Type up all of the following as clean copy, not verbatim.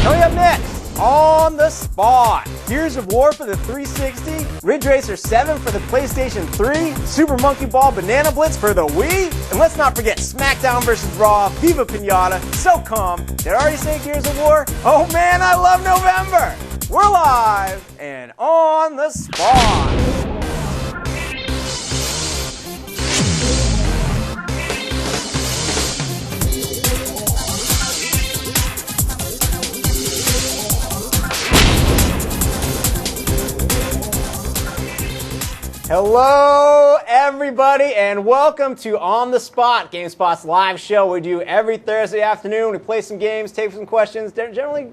Coming up next, on the spot, Gears of War for the 360, Ridge Racer 7 for the PlayStation 3, Super Monkey Ball Banana Blitz for the Wii, and let's not forget Smackdown vs. Raw, Viva Pinata, SOCOM. Did I already say Gears of War? Oh man, I love November! We're live and on the spot. Hello, everybody, and welcome to On the Spot, GameSpot's live show. We do every Thursday afternoon. We play some games, take some questions, generally,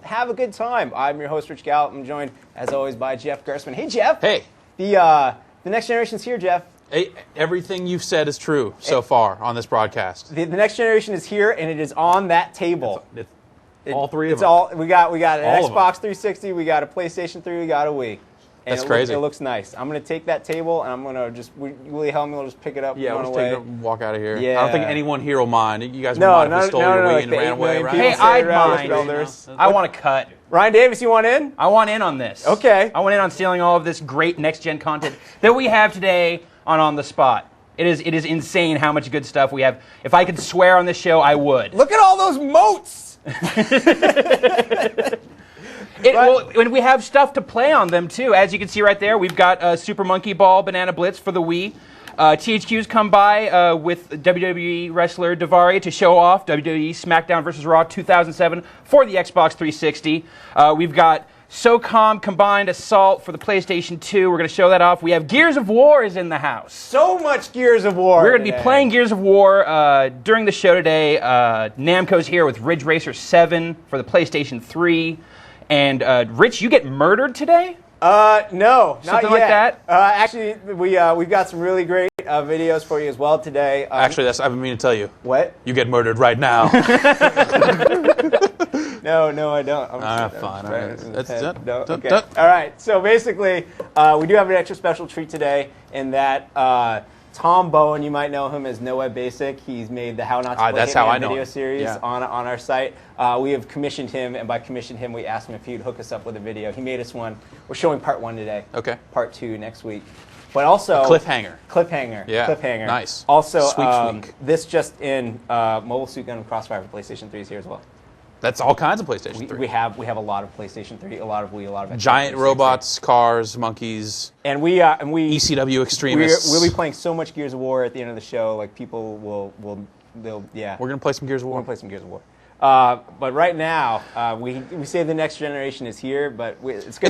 have a good time. I'm your host, Rich Gallup. I'm joined, as always, by Jeff Gersman. Hey, Jeff. Hey. The next generation's here, Jeff. Hey, everything you've said is true so far on this broadcast. The next generation is here, and it is on that table. All three of them. We got an All Xbox 360, we got a PlayStation 3, we got a Wii. And That's crazy. It looks nice. I'm going to take that table, and I'm going to just, will you help me? We'll just pick it up and run we'll just away. take it and walk out of here. Yeah. I don't think anyone here will mind. You guys will mind if we stole your Wii and ran away, right? Hey, I'd mind. I want to cut. Ryan Davis, you want in? I want in on this. Okay. I want in on stealing all of this great next-gen content that we have today on the Spot. It is insane how much good stuff we have. If I could swear on this show, I would. Look at all those moats! And we have stuff to play on them, too. As you can see right there, we've got Super Monkey Ball Banana Blitz for the Wii. THQ's come by with WWE wrestler Daivari to show off WWE Smackdown vs. Raw 2007 for the Xbox 360. We've got SOCOM Combined Assault for the PlayStation 2. We're going to show that off. We have Gears of War is in the house. So much Gears of War. We're going to be playing Gears of War during the show today. Namco's here with Ridge Racer 7 for the PlayStation 3. And Rich, you get murdered today? No, Something not like yet. that? Actually, we've got some really great videos for you as well today. Actually, I've been meaning to tell you. What? You get murdered right now. No, I don't. Fine. All right. Okay. All right. So basically, we do have an extra special treat today in that Tom Bowen, you might know him as No Web Basic. He's made the How Not to Play Hitman video series on our site. We have commissioned him, and by commissioned him, we asked him if he'd hook us up with a video. He made us one. We're showing part 1 today. Okay. Part 2 next week. But also... Cliffhanger. Yeah. Cliffhanger. Nice. Also, Sweet. this just in, Mobile Suit Gundam Crossfire for PlayStation 3 is here as well. That's all kinds of PlayStation 3. We have a lot of PlayStation 3, a lot of Wii, a lot of Xbox Giant robots, cars, monkeys, and we ECW extremists. We'll be playing so much Gears of War at the end of the show. Like people they'll. We're gonna play some Gears of War. We're gonna play some Gears of War. But right now, we say the next generation is here, but it's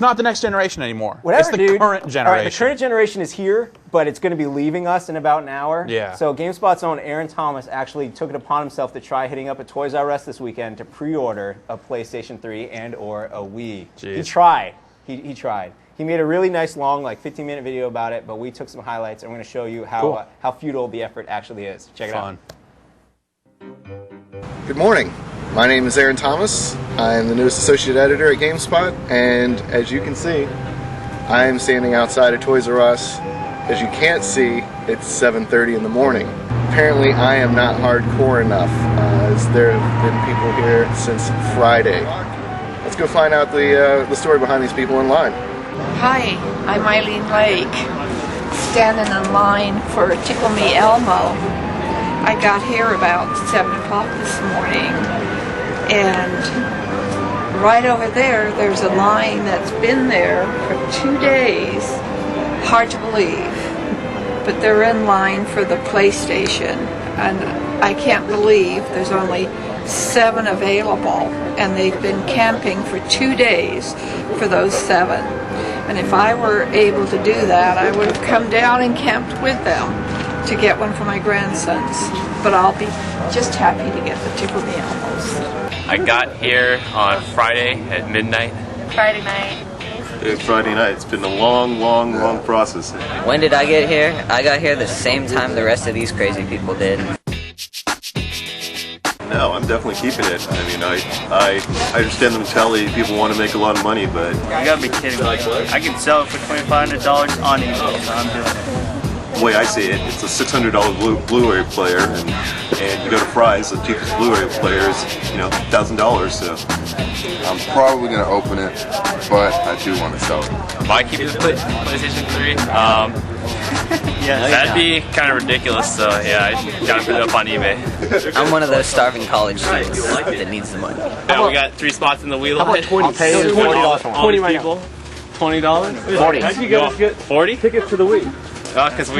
not the next generation anymore. Whatever, it's the current generation. All right, the current generation is here, but it's going to be leaving us in about an hour. Yeah. So GameSpot's own Aaron Thomas actually took it upon himself to try hitting up a Toys R Us this weekend to pre-order a PlayStation 3 and or a Wii. Jeez. He tried. He tried. He made a really nice long, 15-minute video about it, but we took some highlights and we're going to show you how futile the effort actually is. Check it out. Good morning. My name is Aaron Thomas. I am the newest associate editor at GameSpot, and as you can see, I am standing outside of Toys R Us. As you can't see, it's 7:30 in the morning. Apparently, I am not hardcore enough, as there have been people here since Friday. Let's go find out the story behind these people in line. Hi, I'm Eileen Lake, standing in line for Tickle Me Elmo. I got here about 7 o'clock this morning, and right over there's a line that's been there for 2 days. Hard to believe, but they're in line for the PlayStation, and I can't believe there's only 7 available, and they've been camping for 2 days for those 7. And if I were able to do that, I would have come down and camped with them to get one for my grandsons, but I'll be just happy to get the Tickle Me Elmos. I got here on Friday at midnight. Friday night. It's Friday night. It's been a long process. When did I get here? I got here the same time the rest of these crazy people did. No, I'm definitely keeping it. I mean, I understand the mentality. People want to make a lot of money, but... You gotta be kidding me. I can sell it for $2,500 on eBay, so I'm doing it. the way I see it, it's a $600 Blu-ray player, and you go to Fry's, the cheapest Blu-ray player is $1,000. So I'm probably gonna open it, but I do want to sell it. Why keep it the PlayStation 3? That'd be kind of ridiculous. So yeah, I gotta put it up on eBay. I'm one of those starving college students that needs the money. Yeah, we got 3 spots in the wheel. How about 20? I'll pay $20 for 20 people. $20? 40. How'd you guys get 40 tickets to the Wii? Because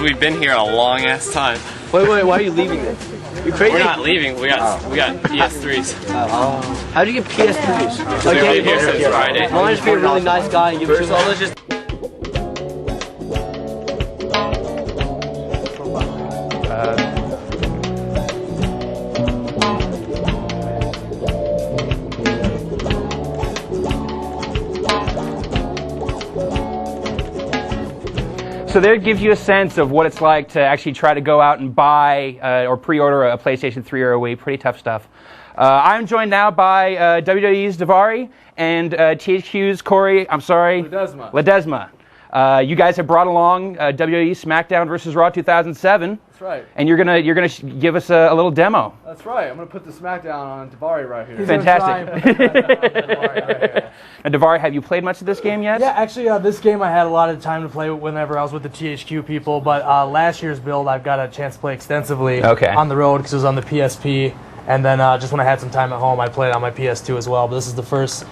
we've been here a long ass time. Wait, why are you leaving then? You crazy? We're not leaving. We got PS3s. How'd you get PS3s? They've been here since Friday. Why don't you just be a really nice guy and give it to them? So there gives you a sense of what it's like to actually try to go out and buy or pre-order a PlayStation 3 or a Wii. Pretty tough stuff. I'm joined now by WWE's Davari and THQ's Corey. I'm sorry, Ledesma. You guys have brought along WWE SmackDown versus Raw 2007. That's right. And you're gonna give us a little demo. That's right. I'm gonna put the Smackdown on Davari right here. Fantastic. Now, Davari, have you played much of this game yet? Yeah, actually, this game I had a lot of time to play whenever I was with the THQ people, but last year's build I've got a chance to play extensively on the road because it was on the PSP, and then just when I had some time at home, I played it on my PS2 as well, but this is the first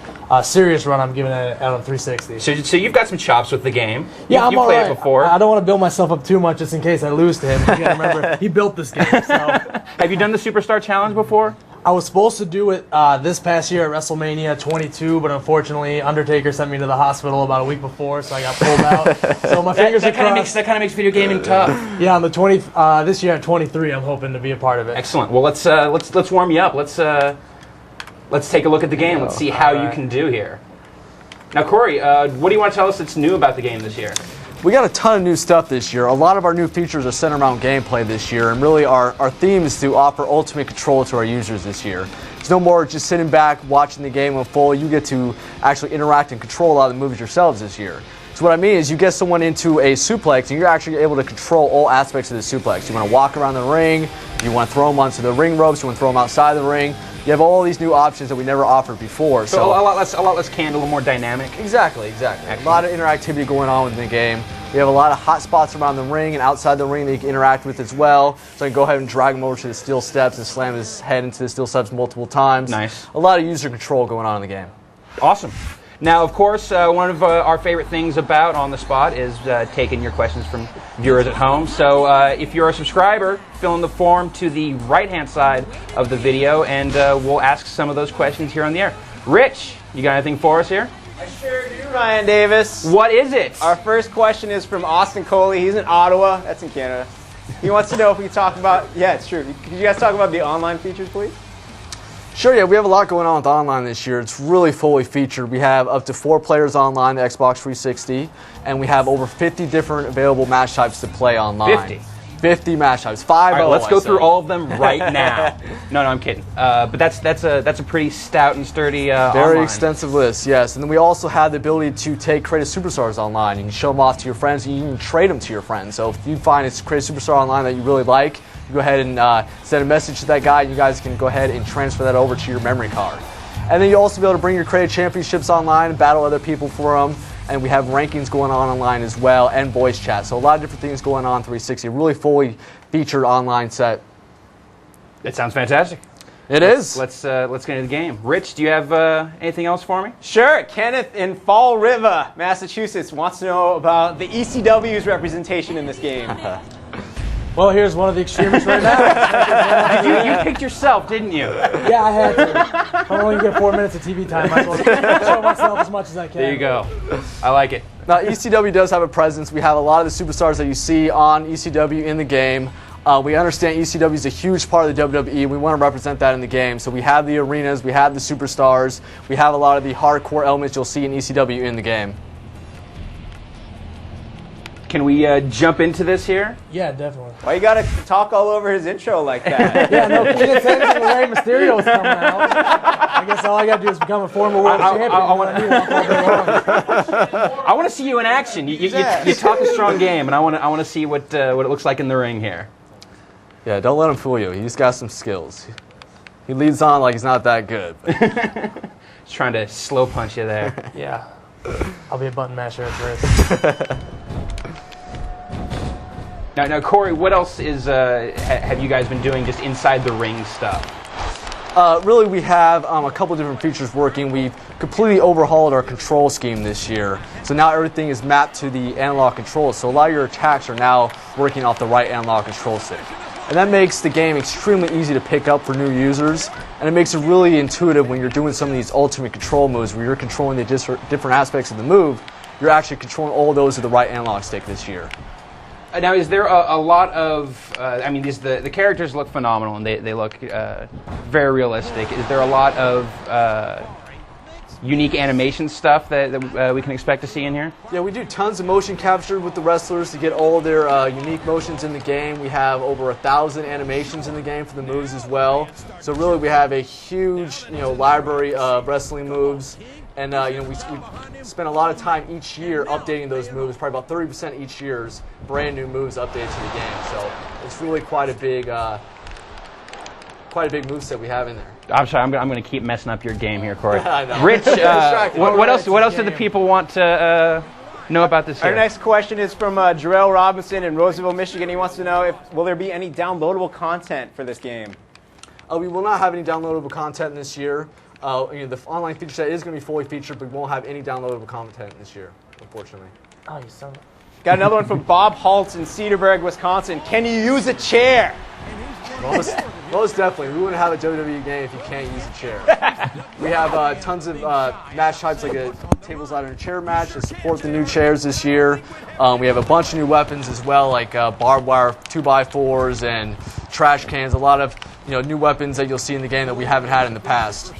serious run I'm giving it out on 360. So you've got some chops with the game. Yeah, you've played it before. I don't want to build myself up too much just in case I lose to him. You gotta remember, he built this game. So. Have you done the Superstar Challenge before? I was supposed to do it this past year at WrestleMania 22, but unfortunately, Undertaker sent me to the hospital about a week before, so I got pulled out. So my fingers are crossed. That kind of makes video gaming tough. Yeah, on the this year at 23, I'm hoping to be a part of it. Excellent. Well, let's warm you up. Let's take a look at the game. Let's see how you can do here. Now, Corey, what do you want to tell us that's new about the game this year? We got a ton of new stuff this year. A lot of our new features are centered around gameplay this year, and really our theme is to offer ultimate control to our users this year. It's no more just sitting back watching the game in full. You get to actually interact and control a lot of the moves yourselves this year. So what I mean is you get someone into a suplex and you're actually able to control all aspects of the suplex. You want to walk around the ring, you want to throw them onto the ring ropes, you want to throw them outside the ring. You have all these new options that we never offered before. So a lot less canned, a little more dynamic. Exactly. Excellent. A lot of interactivity going on within the game. We have a lot of hot spots around the ring and outside the ring that you can interact with as well. So I can go ahead and drag him over to the steel steps and slam his head into the steel steps multiple times. Nice. A lot of user control going on in the game. Awesome. Now, of course, one of our favorite things about On the Spot is taking your questions from viewers at home. So if you're a subscriber, fill in the form to the right-hand side of the video, and we'll ask some of those questions here on the air. Rich, you got anything for us here? I sure do, Ryan Davis. What is it? Our first question is from Austin Coley. He's in Ottawa. That's in Canada. He wants to know if we can talk about... Yeah, it's true. Could you guys talk about the online features, please? Sure, yeah, we have a lot going on with online this year. It's really fully featured. We have up to 4 players online, the Xbox 360, and we have over 50 different available match types to play online. 50 match types. 5-0. All right, let's go through all of them right now. No, I'm kidding. But that's a pretty stout and sturdy very online. extensive list, yes. And then we also have the ability to take creative superstars online. You can show them off to your friends, and you can trade them to your friends. So if you find a creative superstar online that you really like, you go ahead and send a message to that guy, and you guys can go ahead and transfer that over to your memory card. And then you'll also be able to bring your creative championships online and battle other people for them. And we have rankings going on online as well, and voice chat. So a lot of different things going on 360. Really fully featured online set. It sounds fantastic. It is. Let's get into the game. Rich, do you have anything else for me? Sure. Kenneth in Fall River, Massachusetts, wants to know about the ECW's representation in this game. Well, here's one of the extremists right now. You picked yourself, didn't you? Yeah, I had to. I only get 4 minutes of TV time. I might as well show myself as much as I can. There you go. I like it. Now, ECW does have a presence. We have a lot of the superstars that you see on ECW in the game. We understand ECW is a huge part of the WWE. We want to represent that in the game. So we have the arenas, we have the superstars, we have a lot of the hardcore elements you'll see in ECW in the game. Can we jump into this here? Yeah, definitely. Why you gotta talk all over his intro like that? Yeah, no, because you didn't say anything when Rey Mysterio's coming out. I guess all I gotta do is become a former world champion. I want to see you in action. You talk a strong game, and I want to see what it looks like in the ring here. Yeah, don't let him fool you. He's got some skills. He leads on like he's not that good. He's trying to slow punch you there. Yeah. I'll be a button masher at first. Now, Corey, what else have you guys been doing just inside the ring stuff? Really, we have a couple different features working. We've completely overhauled our control scheme this year. So now everything is mapped to the analog controls. So a lot of your attacks are now working off the right analog control stick. And that makes the game extremely easy to pick up for new users. And it makes it really intuitive when you're doing some of these ultimate control moves where you're controlling the different aspects of the move. You're actually controlling all those with the right analog stick this year. Now, is there a lot of? I mean, the characters look phenomenal and they look very realistic. Is there a lot of unique animation stuff that we can expect to see in here? Yeah, we do tons of motion capture with the wrestlers to get all their unique motions in the game. We have over 1,000 animations in the game for the moves as well. So really, we have a huge library of wrestling moves. And we spend a lot of time each year updating those moves. Probably about 30% each year's brand new moves updated to the game. So it's really quite a big moveset we have in there. I'm sorry, I'm going to keep messing up your game here, Corey. I know. Rich, what else do the people want to know about this here? Our next question is from Jarrell Robinson in Roseville, Michigan. He wants to know will there be any downloadable content for this game? We will not have any downloadable content this year. The online feature set is going to be fully featured, but we won't have any downloadable content this year, unfortunately. Oh, you son of a... Got another one from Bob Holtz in Cedarburg, Wisconsin. Can you use a chair? Most definitely. We wouldn't have a WWE game if you can't use a chair. We have tons of match types, like a tables, ladder, and chair match to support the new chairs this year. We have a bunch of new weapons as well, like barbed wire 2x4s and trash cans. A lot of new weapons that you'll see in the game that we haven't had in the past.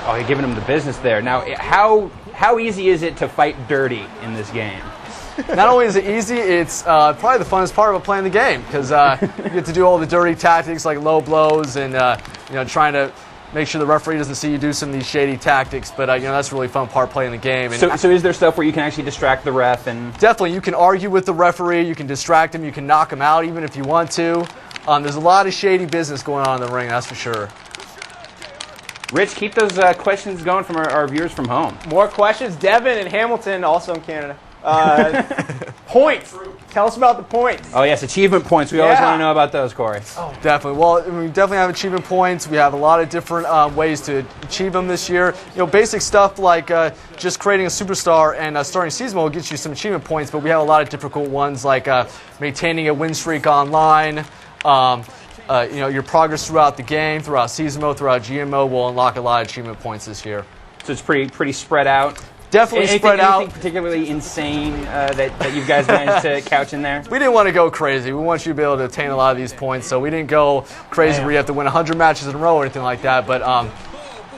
Oh, you're giving them the business there. Now, how easy is it to fight dirty in this game? Not only is it easy, it's probably the funnest part about playing the game because you get to do all the dirty tactics like low blows and trying to make sure the referee doesn't see you do some of these shady tactics. But that's a really fun part playing the game. And so is there stuff where you can actually distract the ref? And definitely, you can argue with the referee, you can distract him, you can knock him out even if you want to. There's a lot of shady business going on in the ring, that's for sure. Rich, keep those questions going from our viewers from home. More questions. Devin in Hamilton, also in Canada. Points. Tell us about the points. Oh, yes, achievement points. We always want to know about those, Corey. Oh, definitely. Well, we definitely have achievement points. We have a lot of different ways to achieve them this year. Basic stuff like just creating a superstar and starting season mode gets you some achievement points, but we have a lot of difficult ones like maintaining a win streak online. Your progress throughout the game, throughout season mode, throughout GMO will unlock a lot of achievement points this year. So it's pretty spread out. Definitely spread out. Anything particularly insane that you guys managed to couch in there? We didn't want to go crazy. We want you to be able to attain a lot of these points, so we didn't go crazy where you have to win 100 matches in a row or anything like that. But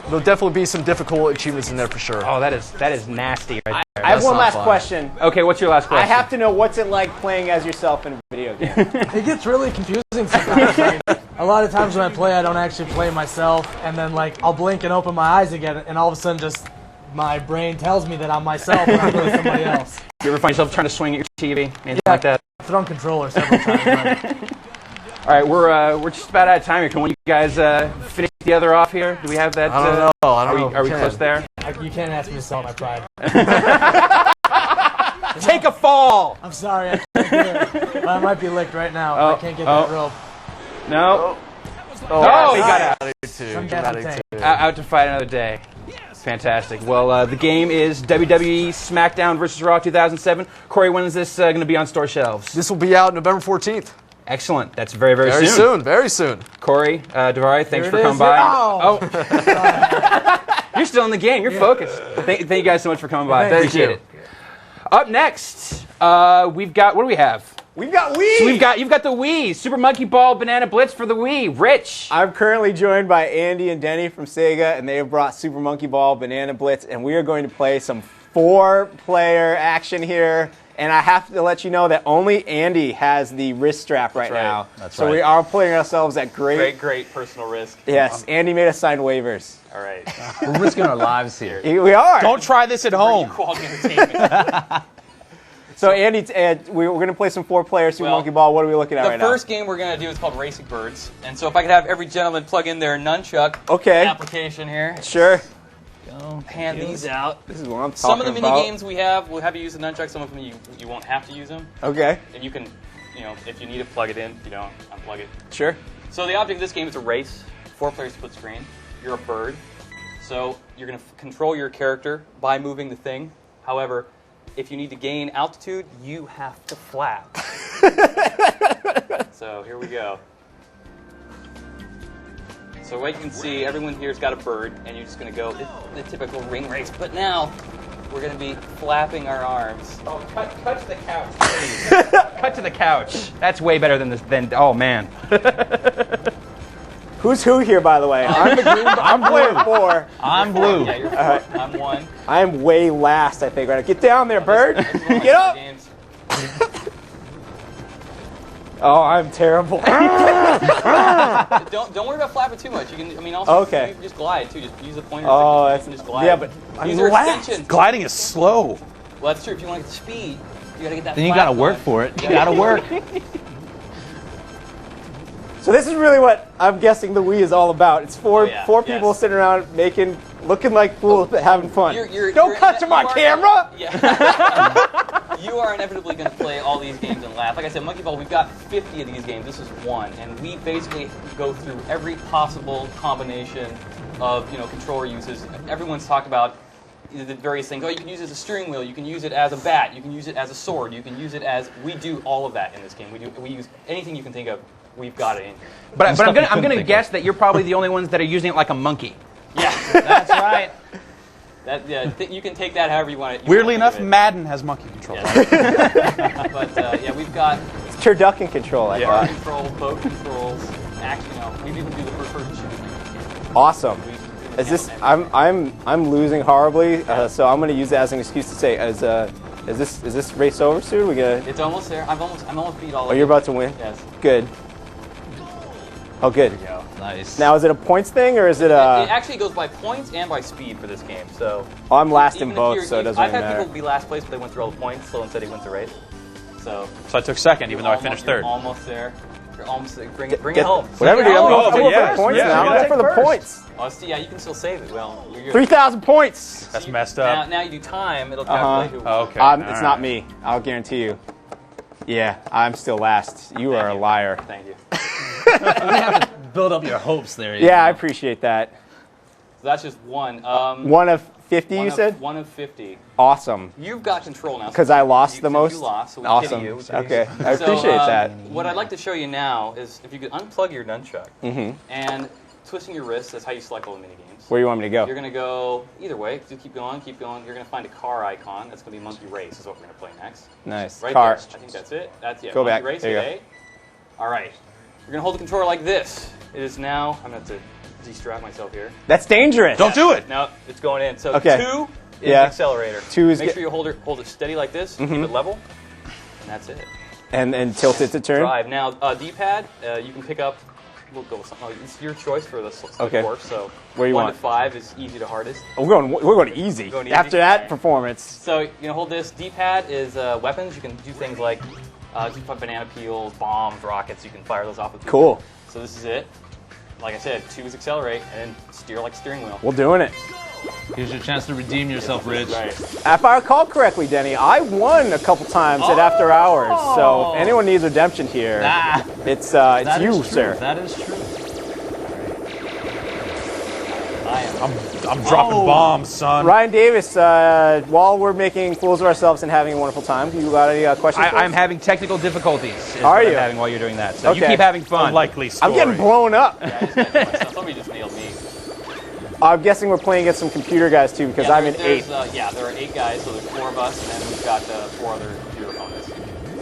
there'll definitely be some difficult achievements in there for sure. Oh, that is nasty right there. I have one last question. Okay, what's your last question? I have to know, what's it like playing as yourself in a video game? It gets really confusing sometimes. A lot of times when I play, I don't actually play myself, and then I'll blink and open my eyes again, and all of a sudden just my brain tells me that I'm myself and I'm really somebody else. You ever find yourself trying to swing at your TV? Anything like that? I've thrown controller several times. All right, we're just about out of time here. Can one of you guys finish the other off here? Do we have that? I don't know. Are we close there? You can't ask me to sell my pride. Take a fall! I'm sorry, I can't do it. I might be licked right now. I can't get that rope. No. Oh, he got out. Out to fight another day. Fantastic. Well, the game is WWE Smackdown vs. Raw 2007. Corey, when is this going to be on store shelves? This will be out November 14th. Excellent. That's very, very soon. Very soon. Very soon. Corey, Davari, thanks for coming by. Oh. You're still in the game. You're focused. Thank you guys so much for coming by. Appreciate it. Up next, we've got, what do we have? We've got Wii! So you've got the Wii. Super Monkey Ball Banana Blitz for the Wii. Rich. I'm currently joined by Andy and Denny from Sega, and they have brought Super Monkey Ball Banana Blitz, and we are going to play some 4-player action here. And I have to let you know that only Andy has the wrist strap right now. That's so we are putting ourselves at great personal risk. Yes, Andy made us sign waivers. All right. We're risking our lives here. We are. Don't try this at home. Quality entertainment. So Andy, we're going to play some 4-player Super Monkey Ball. What are we looking at right now? The first game we're going to do is called Racing Birds. And so if I could have every gentleman plug in their nunchuck application here. Sure. Go hand these out. This is what I'm talking Some of the mini about. games we have, we'll have you use the nunchuck. Some of them you won't have to use them. Okay. And you can, if you need to plug it in, if you don't, unplug it. Sure. So the object of this game is a race, 4-player split screen. You're a bird. So you're going to control your character by moving the thing. However, if you need to gain altitude, you have to flap. So here we go. So what you can see, everyone here's got a bird, and you're just going to go the typical ring race. But now, we're going to be flapping our arms. Oh, cut to the couch, please. Cut to the couch. That's way better than this. Oh man. Who's who here, by the way? I'm the green. I'm player 4. I'm blue. Yeah, you're 4. I'm 1. I'm way last, I think. Right now. Get down there, bird. Get up. Oh, I'm terrible. Don't worry about flapping too much. You can, you can just glide too. Just use the pointer. That's just glide. Yeah, but I'm last. Gliding is slow. Well, that's true. If you want to get the speed, you got to get that. Then you got to work for it. You got to work. So this is really what I'm guessing the Wii is all about. It's four people sitting around looking like fools, but having fun. Don't cut to my camera! You are inevitably going to play all these games and laugh. Like I said, Monkey Ball, we've got 50 of these games. This is one. And we basically go through every possible combination of controller uses. Everyone's talked about the various things. Oh, you can use it as a steering wheel. You can use it as a bat. You can use it as a sword. You can use it as... We do all of that in this game. We use anything you can think of. We've got it in here. But I'm gonna guess that you're probably the only ones that are using it like a monkey. Yeah, that's right. You can take that however you want it. Weirdly enough, Madden has monkey control. Yeah. But we've got turducken control. Bar control, boat controls. Actually, we even do the first-person shooting. Awesome. Is this? I'm losing horribly, so I'm going to use that as an excuse to say, is this race over soon? It's almost there. I'm almost beat all of it. Oh, you're about to win? Yes. Good. Oh, good. There we go. Nice. Now, is it a points thing, or is it a... It actually goes by points and by speed for this game, so... Oh, I'm last in both, so it doesn't really matter. I've had people be last place, but they went through all the points. Sloan said he wins the race. So I took second, even though I finished third. You're almost there. You're almost there. Bring it home. Whatever, dude. I'm going for the points now. I'm going for the points. Oh, yeah, you can still save it. Well, 3,000 points. That's messed up. Now you do time, it'll calculate who wins. Okay. It's not me. I'll guarantee you. Yeah, I'm still last. You are a liar. Thank you. You have to build up your hopes there. Yeah, I appreciate that. So that's just one. 1 of 50, you said? 1 of 50. Awesome. You've got control now. Because I lost the most? You lost, so we awesome. you. Okay, I appreciate that. What I'd like to show you now is if you could unplug your nunchuck and twisting your wrist, that's how you select all the minigames. Where do you want me to go? You're going to go either way. Just keep going, keep going. You're going to find a car icon. That's going to be Monkey Race is what we're going to play next. Nice. Right car. there. I think that's it. That's Go Monkey back. Race, there you okay. Go. All right. We're going to hold the controller like this. It is now... I'm going to have to de-strap myself here. That's dangerous. Don't do it. No, it's going in. So 2 is yeah. accelerator. 2 is... Make sure you hold it steady like this. Keep it level. And that's it. And tilt it to turn? Drive. Now, D-pad, you can pick up... We'll go with something. It's your choice for the course. So where you 1 want? to 5 is easy to hardest. Oh, we're going easy. After that performance. So you're gonna hold this. D-pad is weapons. You can do things like you can put banana peels, bombs, rockets. You can fire those off with. Cool. So this is it. Like I said, 2 is accelerate and then steer like a steering wheel. We're doing it. Here's your chance to redeem yourself, Rich. Right. If I recall correctly, Denny, I won a couple times at After Hours. So if anyone needs redemption here, it's you, sir. That is true. I'm dropping bombs, son. Ryan Davis, while we're making fools of ourselves and having a wonderful time, you got any questions? I'm having technical difficulties. Are you? I'm having while you're doing that. So Okay. you keep having fun. Unlikely story. I'm getting blown up. Somebody just nailed me. I'm guessing we're playing against some computer guys too, because I'm in 8. There are 8 guys, so there's 4 of us, and then we've got 4 other computer opponents.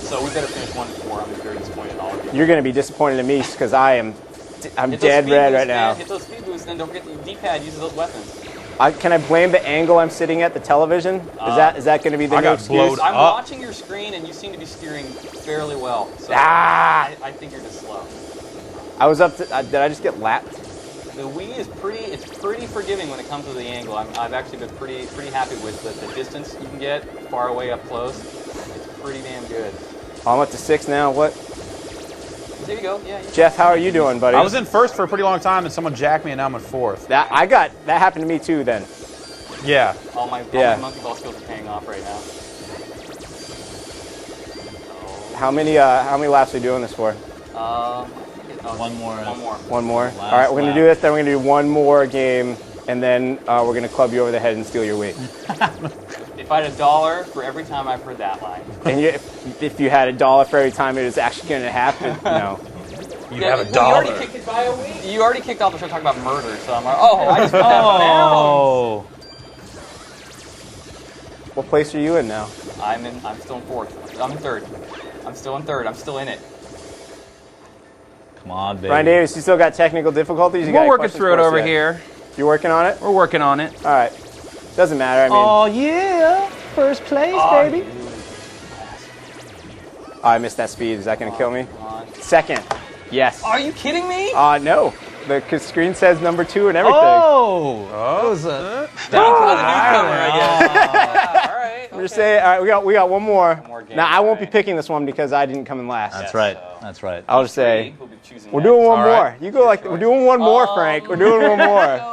So we better finish 1 to 4. I'm very disappointed in all of you. You're going to be disappointed in me because I'm Hit dead those red speed right boosts, now. man. Hit those speed boosts, and don't forget the D-pad uses those weapons. Can I blame the angle I'm sitting at, the television? Is that going to be the new excuse? I'm watching your screen, and you seem to be steering fairly well. So I think you're just slow. I was up to. Did I just get lapped? The Wii is pretty forgiving when it comes to the angle. I've actually been pretty happy with the distance you can get far away up close. It's pretty damn good. I'm up to 6 now. What? There you go. Yeah. Jeff, how are you doing, buddy? I was in first for a pretty long time, and someone jacked me, and now I'm in 4th. That happened to me too. Then. Yeah. All my monkey ball skills are paying off right now. How many laps are you doing this for? One more. One more. All right, we're gonna do this. Then we're gonna do one more game, and then we're gonna club you over the head and steal your Wii. If I had $1 for every time I've heard that line. And if you had $1 for every time it was actually going to happen, no. You have $1. You already kicked off the show talking about murder, so I'm like, I just put that down. What place are you in now? I'm still in 4th. I'm in 3rd. I'm still in 3rd. I'm still in it. Come on, baby. Brian Davis, you still got technical difficulties? We're working through it over here. You're working on it? We're working on it. All right. Doesn't matter. I mean. Oh yeah, first place, baby. I missed that speed. Is that going to kill me? 2nd. Yes. Are you kidding me? No. The screen says number 2 and everything. Oh. That was a. All right. I'm just saying. All right, we got one more. Now I won't be picking this one because I didn't come in last. That's right. That's right. I'll just say we're doing one more. You go like we're doing one more, Frank. We're doing one more.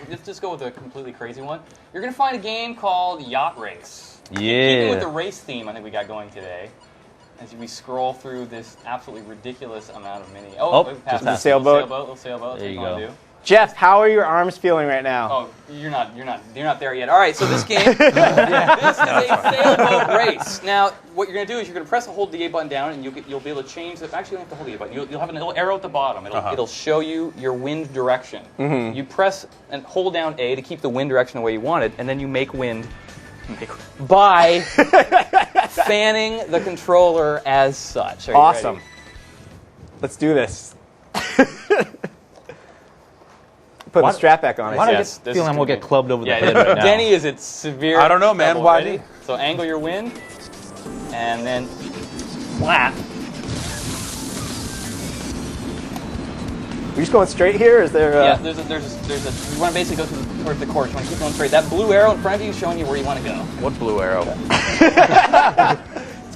Let's just go with a completely crazy one. You're going to find a game called Yacht Race. Yeah. Keeping with the race theme I think we got going today, as we scroll through this absolutely ridiculous amount of mini. Just the sailboat. Little sailboat. There you go. Jeff, how are your arms feeling right now? Oh, you're not there yet. All right, so this game, this is a sailboat race. Now, what you're going to do is you're going to press and hold the A button down, and you'll be able to change it. Actually, you don't have to hold the A button. You'll have a little arrow at the bottom. It'll show you your wind direction. Mm-hmm. You press and hold down A to keep the wind direction the way you want it, and then you make wind by fanning the controller as such. Are you awesome. ready? Let's do this. Put the strap back on it. Why do I get the feeling we'll get clubbed over the head right now? Denny is at severe I don't know, man. trouble. Why? Ready? So angle your wind, and then flap. Are you just going straight here? Or is there? Yeah, there's a. You want to basically go towards the course. You want to keep going straight. That blue arrow in front of you is showing you where you want to go. What blue arrow? It's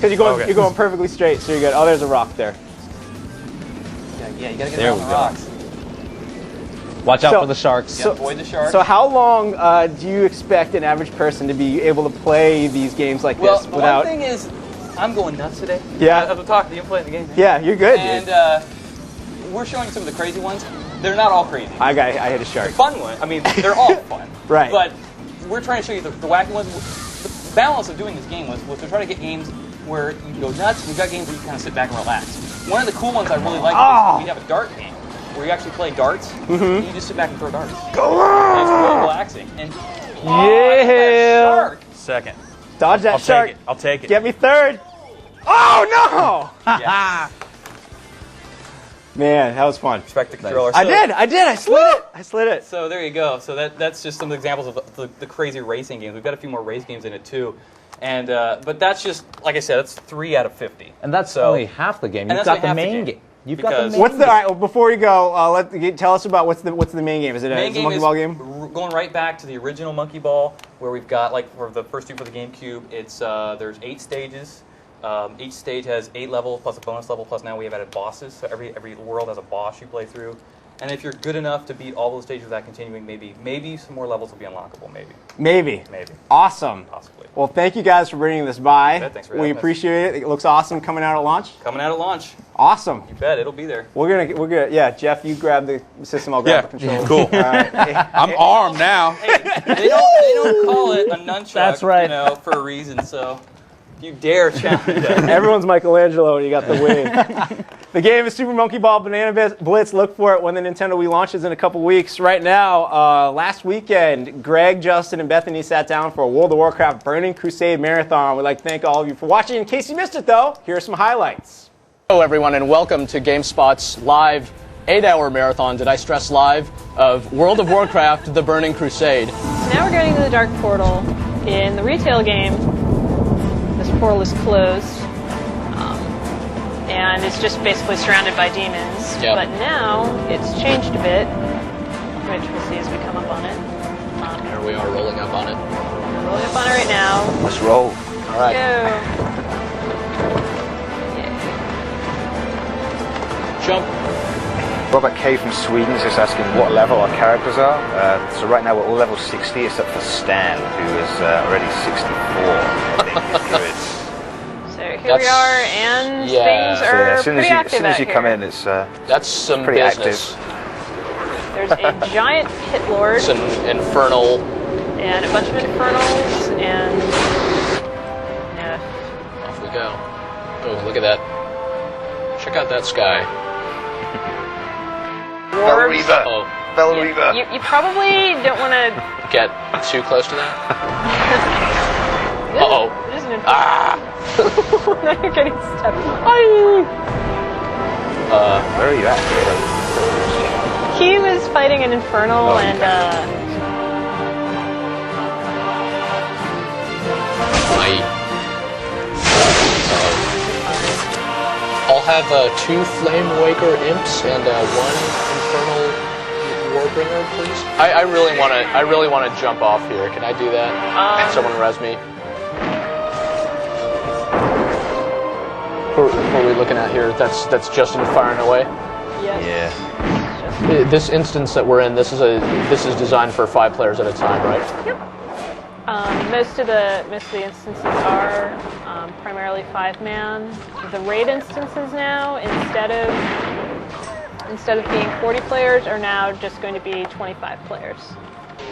because you're going perfectly straight, so you're good. Oh, there's a rock there. Yeah, you gotta get around the rocks. Watch out for the sharks. Avoid the sharks. So how long do you expect an average person to be able to play these games like this without? One thing is, I'm going nuts today. Yeah. I'm talking. You playing the game. Man. Yeah, you're good. And we're showing some of the crazy ones. They're not all crazy. I hit a shark. The fun one. I mean, they're all fun. Right. But we're trying to show you the wacky ones. The balance of doing this game was to try to get games where you can go nuts. We've got games where you kind of sit back and relax. One of the cool ones I really like is we have a dart game where you actually play darts. And you just sit back and throw darts. Go on! It's real relaxing. And yeah. Second. Dodge that shark. I'll take it. Get me 3rd. Oh no! Yeah. Man, that was fun. Respect the controller. I did. I slid it. So there you go. So that's just some examples of the crazy racing games. We've got a few more race games in it too. And but that's just, like I said, that's 3 out of 50. And that's only half the game. You've got the main game. You've got the main What's the? All right, well, before we go, tell us about what's the main game. Is it a monkey ball game? Going right back to the original Monkey Ball, where we've got, like, for the first 2 for the GameCube, it's there's 8 stages. Each stage has 8 levels plus a bonus level. Plus now we have added bosses. So every world has a boss you play through. And if you're good enough to beat all those stages without continuing, maybe some more levels will be unlockable. Maybe. Awesome. Possibly. Well, thank you guys for bringing this by. Thanks for we having us. appreciate it. It looks awesome coming out at launch. Awesome. You bet. It'll be there. We're gonna. Yeah, Jeff, you grab the system. I'll grab the controller. Cool. All right. I'm armed now. Hey, they don't call it a nunchuck. That's right. For a reason. So if you dare challenge it. Everyone's Michelangelo when you got the wing. The game is Super Monkey Ball Banana Blitz. Look for it when the Nintendo Wii launches in a couple weeks. Right now, last weekend, Greg, Justin, and Bethany sat down for a World of Warcraft Burning Crusade Marathon. We'd like to thank all of you for watching. In case you missed it, though, here are some highlights. Hello, everyone, and welcome to GameSpot's live 8-hour marathon, did I stress live, of World of Warcraft, The Burning Crusade. So now we're going to the Dark Portal. In the retail game, this portal is closed, and it's just basically surrounded by demons. Yep. But now it's changed a bit, which we'll see as we come up on it. Here we are rolling up on it. We're rolling up on it right now. Let's roll. All right. Go. Jump. Robert K from Sweden is just asking what level our characters are. So right now we're all level 60 except for Stan, who is already 64. So here we are, and things are as soon pretty active as you out come here. in, it's that's some pretty business. active. There's a giant pit lord. It's an infernal. And a bunch of infernals, and yeah. Off we go. Oh, look at that. Check out that sky. Dwarves. Uh-oh. You probably don't want to Get too close to that. Uh-oh. This is an Ah! now you're getting stepped on. Where are you at? He was fighting an infernal, and I'll have 2 Flame Waker imps and 1 Infernal Warbringer, please. I really want to jump off here. Can I do that? Someone res me. What are we looking at here? That's Justin firing away. Yes. Yeah. This instance that we're in, this is designed for 5 players at a time, right? Yep. Most of the instances are primarily 5-man. The raid instances now, instead of being 40 players, are now just going to be 25 players.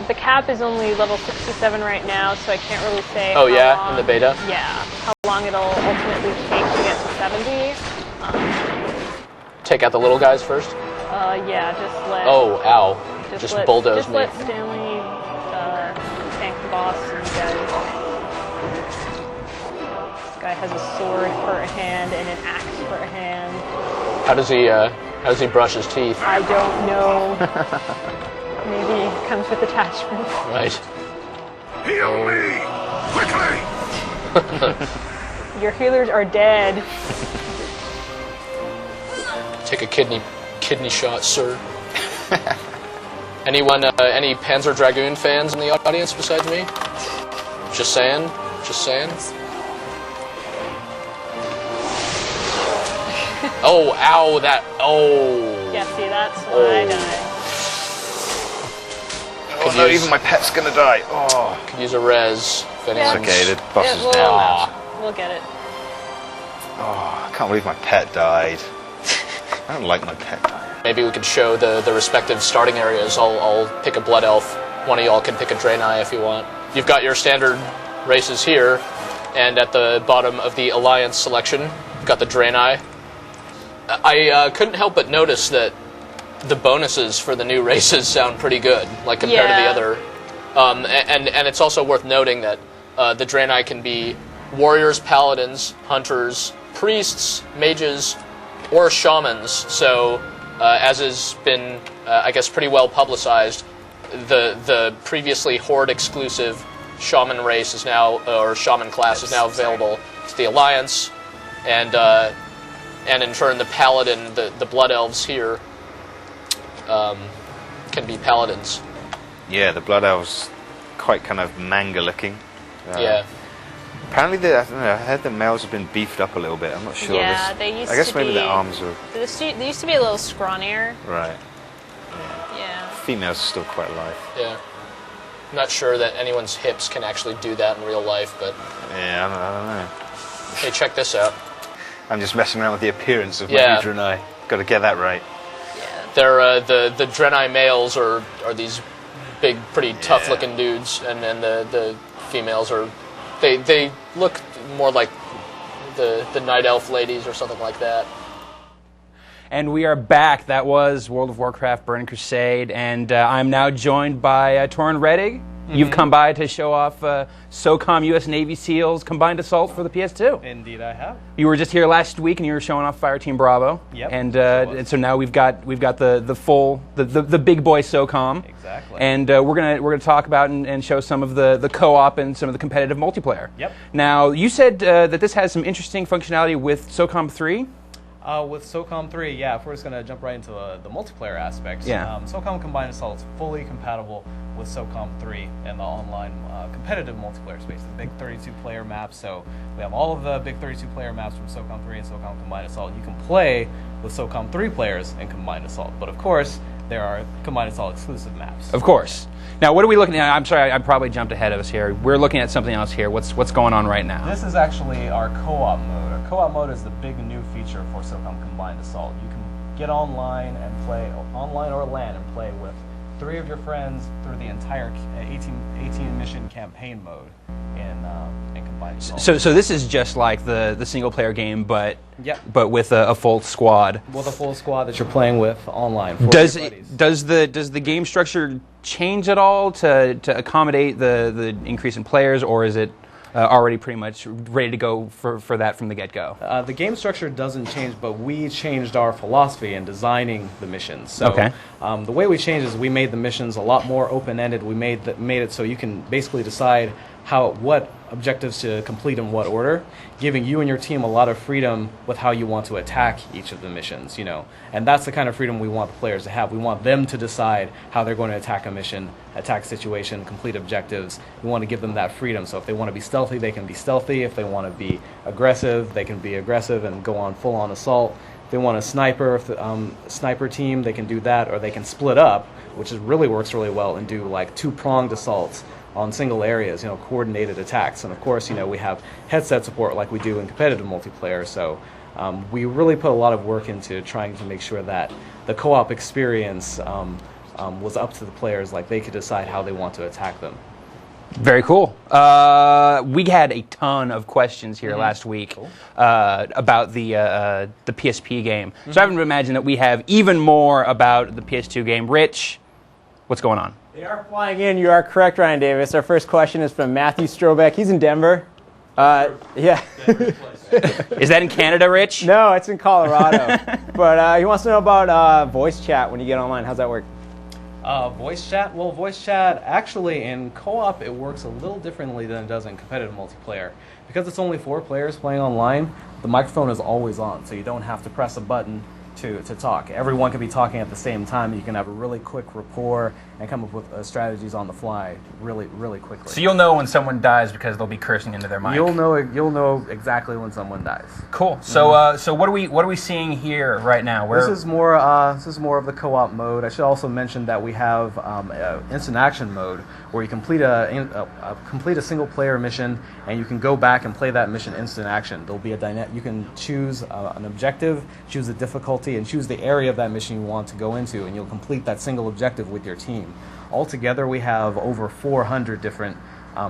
The cap is only level 67 right now, so I can't really say. Oh how yeah, long, in the beta. Yeah, how long it'll ultimately take to get to 70. Take out the little guys first. Yeah, just let. Oh, ow! Just bulldoze me. Just let Stanley tank the boss. And this guy has a sword for a hand and an axe for a hand. How does he brush his teeth? I don't know. Maybe it comes with attachments. Right. Heal me! Quickly! Your healers are dead. Take a kidney shot, sir. Anyone? Any Panzer Dragoon fans in the audience besides me? Just saying. Just saying. Oh, ow! That. Oh. Yeah, see, that's why I died. Oh no, even my pet's gonna die. Oh. Could use a res. If anyone's... It's okay, the boss is we'll, down now. We'll get it. Oh, I can't believe my pet died. I don't like my pet dying. Maybe we could show the respective starting areas. I'll pick a Blood Elf. One of y'all can pick a Draenei if you want. You've got your standard races here, and at the bottom of the Alliance selection, you've got the Draenei. I couldn't help but notice that the bonuses for the new races sound pretty good, like compared to the other. And it's also worth noting that the Draenei can be warriors, paladins, hunters, priests, mages, or shamans. So, as has been, I guess, pretty well publicized, the previously Horde exclusive shaman race is now, or shaman class is now available to the Alliance, and in turn the paladin, the Blood Elves here, can be paladins. Yeah, the Blood Elves quite kind of manga-looking. Yeah. Apparently, I heard the males have been beefed up a little bit. I'm not sure. Yeah, they used to be... I guess maybe the arms were... They used to be a little scrawnier. Right. Yeah. Females are still quite alive. Yeah. I'm not sure that anyone's hips can actually do that in real life, but... Yeah, I don't know. Hey, check this out. I'm just messing around with the appearance of my Yeah. new Draenei. Got to get that right. They're, the Draenei males are these big, pretty tough-looking dudes, and then the females are... They look more like the Night Elf ladies or something like that. And we are back. That was World of Warcraft Burning Crusade, and I'm now joined by Torrin Reddig You've come by to show off SOCOM U.S. Navy SEALs Combined Assault for the PS2. Indeed, I have. You were just here last week, and you were showing off Fireteam Bravo. Yep. And so now we've got the full the big boy SOCOM. Exactly. And we're gonna talk about and show some of the co-op and some of the competitive multiplayer. Yep. Now you said that this has some interesting functionality with SOCOM 3. With SOCOM 3, yeah, if we're just going to jump right into the multiplayer aspects, SOCOM Combined Assault is fully compatible with SOCOM 3 and the online competitive multiplayer space, the big 32-player maps. So we have all of the big 32-player maps from SOCOM 3 and SOCOM Combined Assault. You can play with SOCOM 3 players in Combined Assault, but of course, there are Combined Assault exclusive maps. Of course. Now, what are we looking at? I'm sorry, I probably jumped ahead of us here. We're looking at something else here. What's going on right now? This is actually our co-op mode. Our co-op mode is the big new feature for SOCOM Combined Assault. You can get online and play online or LAN and play with 3 of your friends through the entire 18 mission campaign mode in Combined Assault. So this is just like the single player game, but with a full squad. With a full squad that you're playing with online. Does the game structure change at all to accommodate the increase in players, or is it already pretty much ready to go for that from the get-go? The game structure doesn't change, but we changed our philosophy in designing the missions. So Okay. The way we changed is we made the missions a lot more open-ended. We made it so you can basically decide what objectives to complete in what order, giving you and your team a lot of freedom with how you want to attack each of the missions, And that's the kind of freedom we want the players to have. We want them to decide how they're going to attack a mission, attack a situation, complete objectives. We want to give them that freedom. So if they want to be stealthy, they can be stealthy. If they want to be aggressive, they can be aggressive and go on full-on assault. If they want a sniper team, they can do that, or they can split up, which really works really well, and do like 2-pronged assaults on single areas, coordinated attacks. And of course, we have headset support like we do in competitive multiplayer. So we really put a lot of work into trying to make sure that the co-op experience was up to the players, like they could decide how they want to attack them. Very cool. We had a ton of questions here last week about the PSP game. So I would imagine that we have even more about the PS2 game. Rich, what's going on? They are flying in. You are correct, Ryan Davis. Our first question is from Matthew Strobeck. He's in Denver. Yeah. Is that in Canada, Rich? No, it's in Colorado. But he wants to know about voice chat when you get online. How's that work? Voice chat? Well, voice chat, actually, in co-op, it works a little differently than it does in competitive multiplayer. Because it's only 4 players playing online, the microphone is always on, so you don't have to press a button to talk. Everyone can be talking at the same time. You can have a really quick rapport and come up with strategies on the fly really, really quickly. So you'll know when someone dies because they'll be cursing into their mic. You'll know exactly when someone dies. Cool. So so what are we seeing here right now? This is more of the co-op mode. I should also mention that we have instant action mode where you complete a single player mission and you can go back and play that mission instant action. There'll be you can choose an objective, choose a difficulty, and choose the area of that mission you want to go into, and you'll complete that single objective with your team. Altogether, we have over 400 different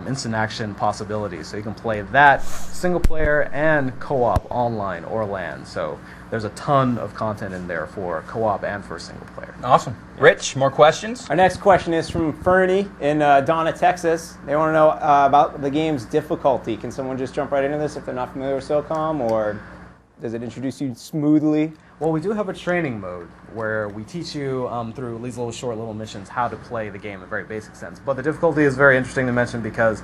instant action possibilities. So you can play that single player and co-op online or LAN. So there's a ton of content in there for co-op and for single player. Awesome. Rich, more questions? Our next question is from Fernie in Donna, Texas. They want to know about the game's difficulty. Can someone just jump right into this if they're not familiar with SOCOM, or does it introduce you smoothly? Well, we do have a training mode where we teach you through these short little missions how to play the game in a very basic sense. But the difficulty is very interesting to mention because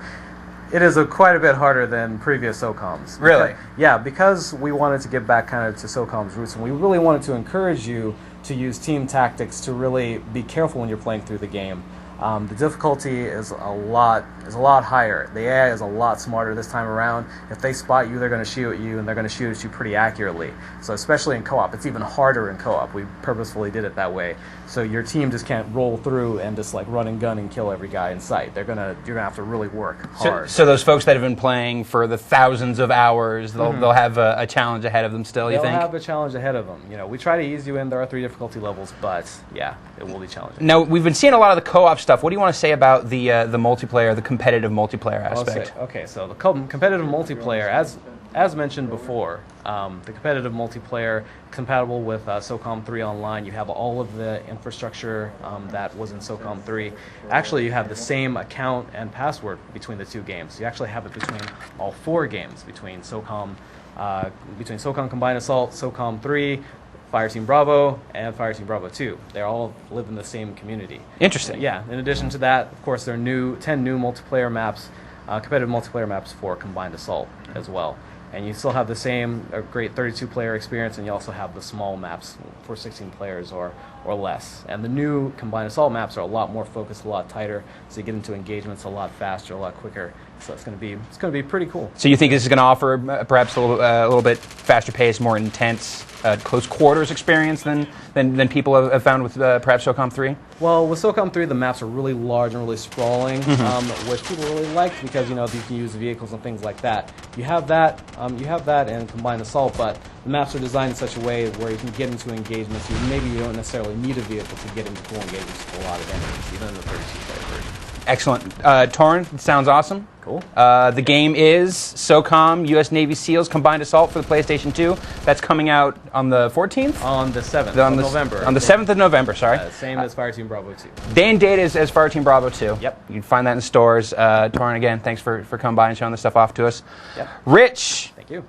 it is quite a bit harder than previous SOCOMs. Really? Because we wanted to get back kind of to SOCOM's roots, and we really wanted to encourage you to use team tactics to really be careful when you're playing through the game. The difficulty is a lot higher. The AI is a lot smarter this time around. If they spot you, they're going to shoot at you, and they're going to shoot at you pretty accurately. So especially in co-op, it's even harder in co-op. We purposefully did it that way. So your team just can't roll through and just like run and gun and kill every guy in sight. You're gonna have to really work hard. So those folks that have been playing for the thousands of hours, they'll have a challenge ahead of them still, you think? They'll have a challenge ahead of them. We try to ease you in. There are 3 difficulty levels, but yeah, it will be challenging. Now, we've been seeing a lot of the co-op stuff. What do you want to say about the multiplayer, the competitive multiplayer aspect? Okay, so the competitive multiplayer, as mentioned before, the competitive multiplayer compatible with SOCOM 3 Online. You have all of the infrastructure that was in SOCOM 3. Actually, you have the same account and password between the two games. You actually have it between all 4 games, between SOCOM Combined Assault, SOCOM 3, Fireteam Bravo, and Fireteam Bravo 2. They all live in the same community. Interesting. Yeah. In addition to that, of course, there are 10 new multiplayer maps, competitive multiplayer maps for Combined Assault as well. And you still have the same great 32-player experience, and you also have the small maps for 16 players or less. And the new Combined Assault maps are a lot more focused, a lot tighter, so you get into engagements a lot faster, a lot quicker. So it's going to be pretty cool. So you think this is going to offer perhaps a little bit faster pace, more intense, close quarters experience than people have found with perhaps SOCOM 3? Well, with SOCOM 3, the maps are really large and really sprawling, which people really like because you can use vehicles and things like that. You have that in Combined Assault, but the maps are designed in such a way where you can get into engagements. You don't necessarily need a vehicle to get into cool engagements with a lot of enemies, even in the 32-player version. Excellent. Torrin, it sounds awesome. Cool. The game is SOCOM U.S. Navy SEALs Combined Assault for the PlayStation 2. That's coming out on the 14th? On the 7th of November. On the 7th of November, sorry. Same as Fireteam Bravo 2. Day and date as Fireteam Bravo 2. Yep. You can find that in stores. Torrin, again, thanks for coming by and showing this stuff off to us. Yep. Rich. Thank you.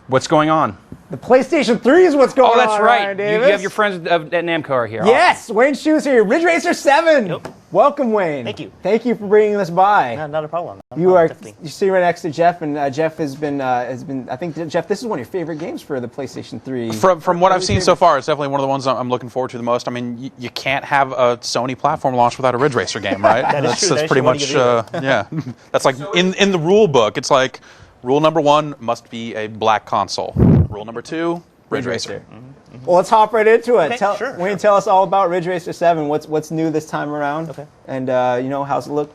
What's going on? The PlayStation 3 is what's going on. Oh, that's right. Ryan Davis. You have your friends at Namco are here. Yes, Wayne Shu's here. Ridge Racer 7. Yep. Welcome, Wayne. Thank you. Thank you for bringing this by. No, not a problem. You're sitting right next to Jeff, and Jeff has been. I think Jeff, this is one of your favorite games for the PlayStation 3. From what I've seen so far, it's definitely one of the ones I'm looking forward to the most. I mean, you can't have a Sony platform launch without a Ridge Racer game, right? That's true. That's pretty much yeah. That's like in the rule book. It's like rule number 1 must be a black console. Rule number 2, Ridge Racer. Well, let's hop right into it. Okay, Wayne, tell us all about Ridge Racer 7. What's new this time around? Okay. And how's it look?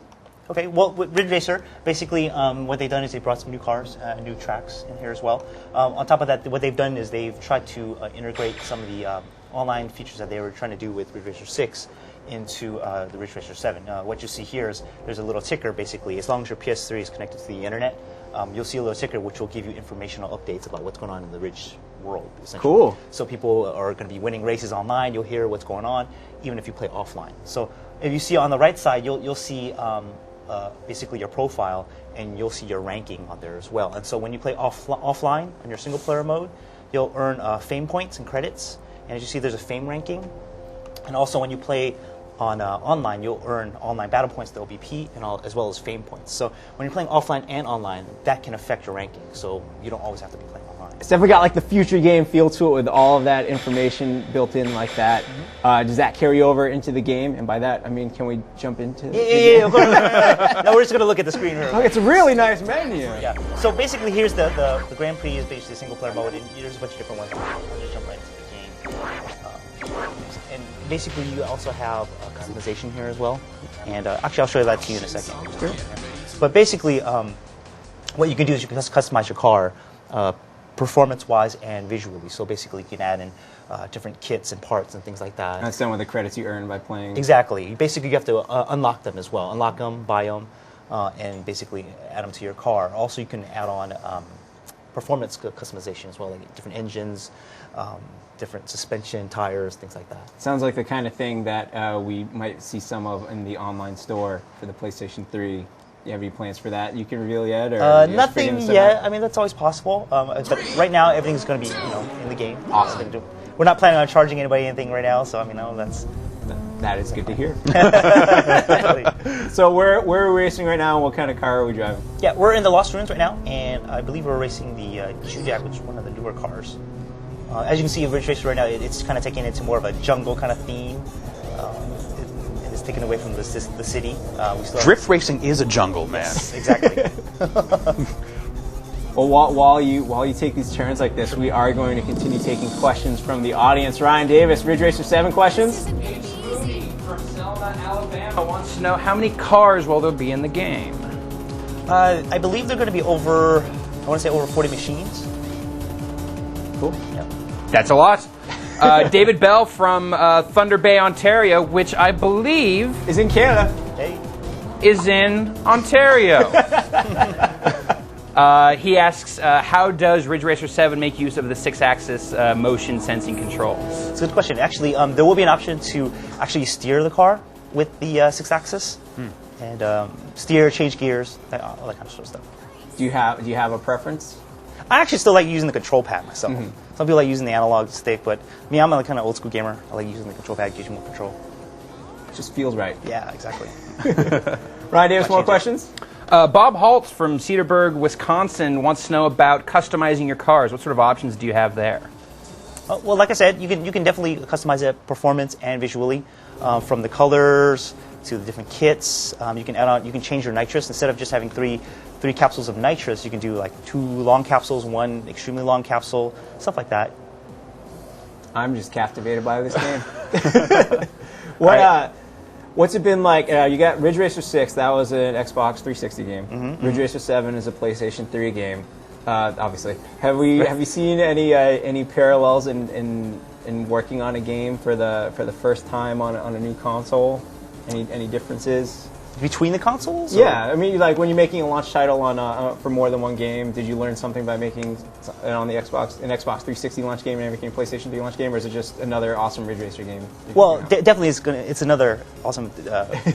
Okay, well, with Ridge Racer, basically what they've done is they brought some new cars, new tracks in here as well. On top of that, what they've done is they've tried to integrate some of the online features that they were trying to do with Ridge Racer 6 into the Ridge Racer 7. What you see here is there's a little ticker, basically. As long as your PS3 is connected to the internet, you'll see a little ticker which will give you informational updates about what's going on in the Ridge world, essentially. Cool. So people are going to be winning races online. You'll hear what's going on, even if you play offline. So if you see on the right side, you'll see basically your profile, and you'll see your ranking on there as well. And so when you play offline on your single-player mode, you'll earn fame points and credits. And as you see, there's a fame ranking. And also when you play on online, you'll earn online battle points, the OBP, and as well as fame points. So when you're playing offline and online, that can affect your ranking. So you don't always have to be playing online. It's definitely got like the future game feel to it with all of that information built in like that. Does that carry over into the game? And by that, I mean, can we jump into Yeah. No, we're just going to look at the screen here. Okay, it's a really nice menu. Yeah. So basically, here's the Grand Prix is basically a single-player mode, and there's a bunch of different ones. I'll just jump right into the game. And basically, you also have customization here as well. And actually, I'll show that to you in a second. Sure. But basically, what you can do is you can customize your car performance-wise and visually. So basically, you can add in different kits and parts and things like that. That's done with the credits you earn by playing. Exactly. Basically, you have to unlock them as well. Unlock them, buy them, and basically add them to your car. Also, you can add on performance customization as well, like different engines, different suspension, tires, things like that. Sounds like the kind of thing that we might see some of in the online store for the PlayStation 3. You have any plans for that you can reveal yet? Or nothing yet. I mean, that's always possible. But right now, everything's going to be in the game. Awesome. We're not planning on charging anybody anything right now, so I mean, that is good to hear. So where are we racing right now, and what kind of car are we driving? Yeah, we're in the Lost Ruins right now, and I believe we're racing the Chujack, which is one of the newer cars. As you can see, Ridge Racer right now, it's kind of taking it to more of a jungle kind of theme. It's taken away from the city. Drift racing is a jungle, man. Yes, exactly. Well, while you take these turns like this, we are going to continue taking questions from the audience. Ryan Davis, Ridge Racer 7 questions? From Selma, Alabama, wants to know how many cars will there be in the game? I believe they're going to be over 40 machines. Cool. Yeah. That's a lot. David Bell from Thunder Bay, Ontario, which I believe is in Canada. Hey. Is in Ontario. He asks, how does Ridge Racer 7 make use of the 6-axis motion sensing controls? It's a good question. Actually, there will be an option to actually steer the car with the 6-axis and steer, change gears, all that kind of stuff. Do you have a preference? I actually still like using the control pad myself. Some people like using the analog stick, but me, I'm a kind of old school gamer. I like using the control pad, gives you more control. It just feels right. Yeah, exactly. Ryan Davis, more questions? Bob Holtz from Cedarburg, Wisconsin wants to know about customizing your cars. What sort of options do you have there? Well, like I said, you can definitely customize it performance and visually, from the colors to the different kits. You can add on, you can change your nitrous instead of just having three capsules of nitrous. You can do like 2 long capsules, 1 extremely long capsule, stuff like that. I'm just captivated by this game. What's it been like? You got Ridge Racer 6. That was an Xbox 360 game. Ridge Racer 7 is a PlayStation 3 game. Obviously, have you seen any parallels in working on a game for the first time on a new console? Any differences between the consoles? Yeah, I mean, like when you're making a launch title on for more than one game, did you learn something by making it on the Xbox 360 launch game and making a PlayStation 3 launch game, or is it just another awesome Ridge Racer game? Well, definitely it's another awesome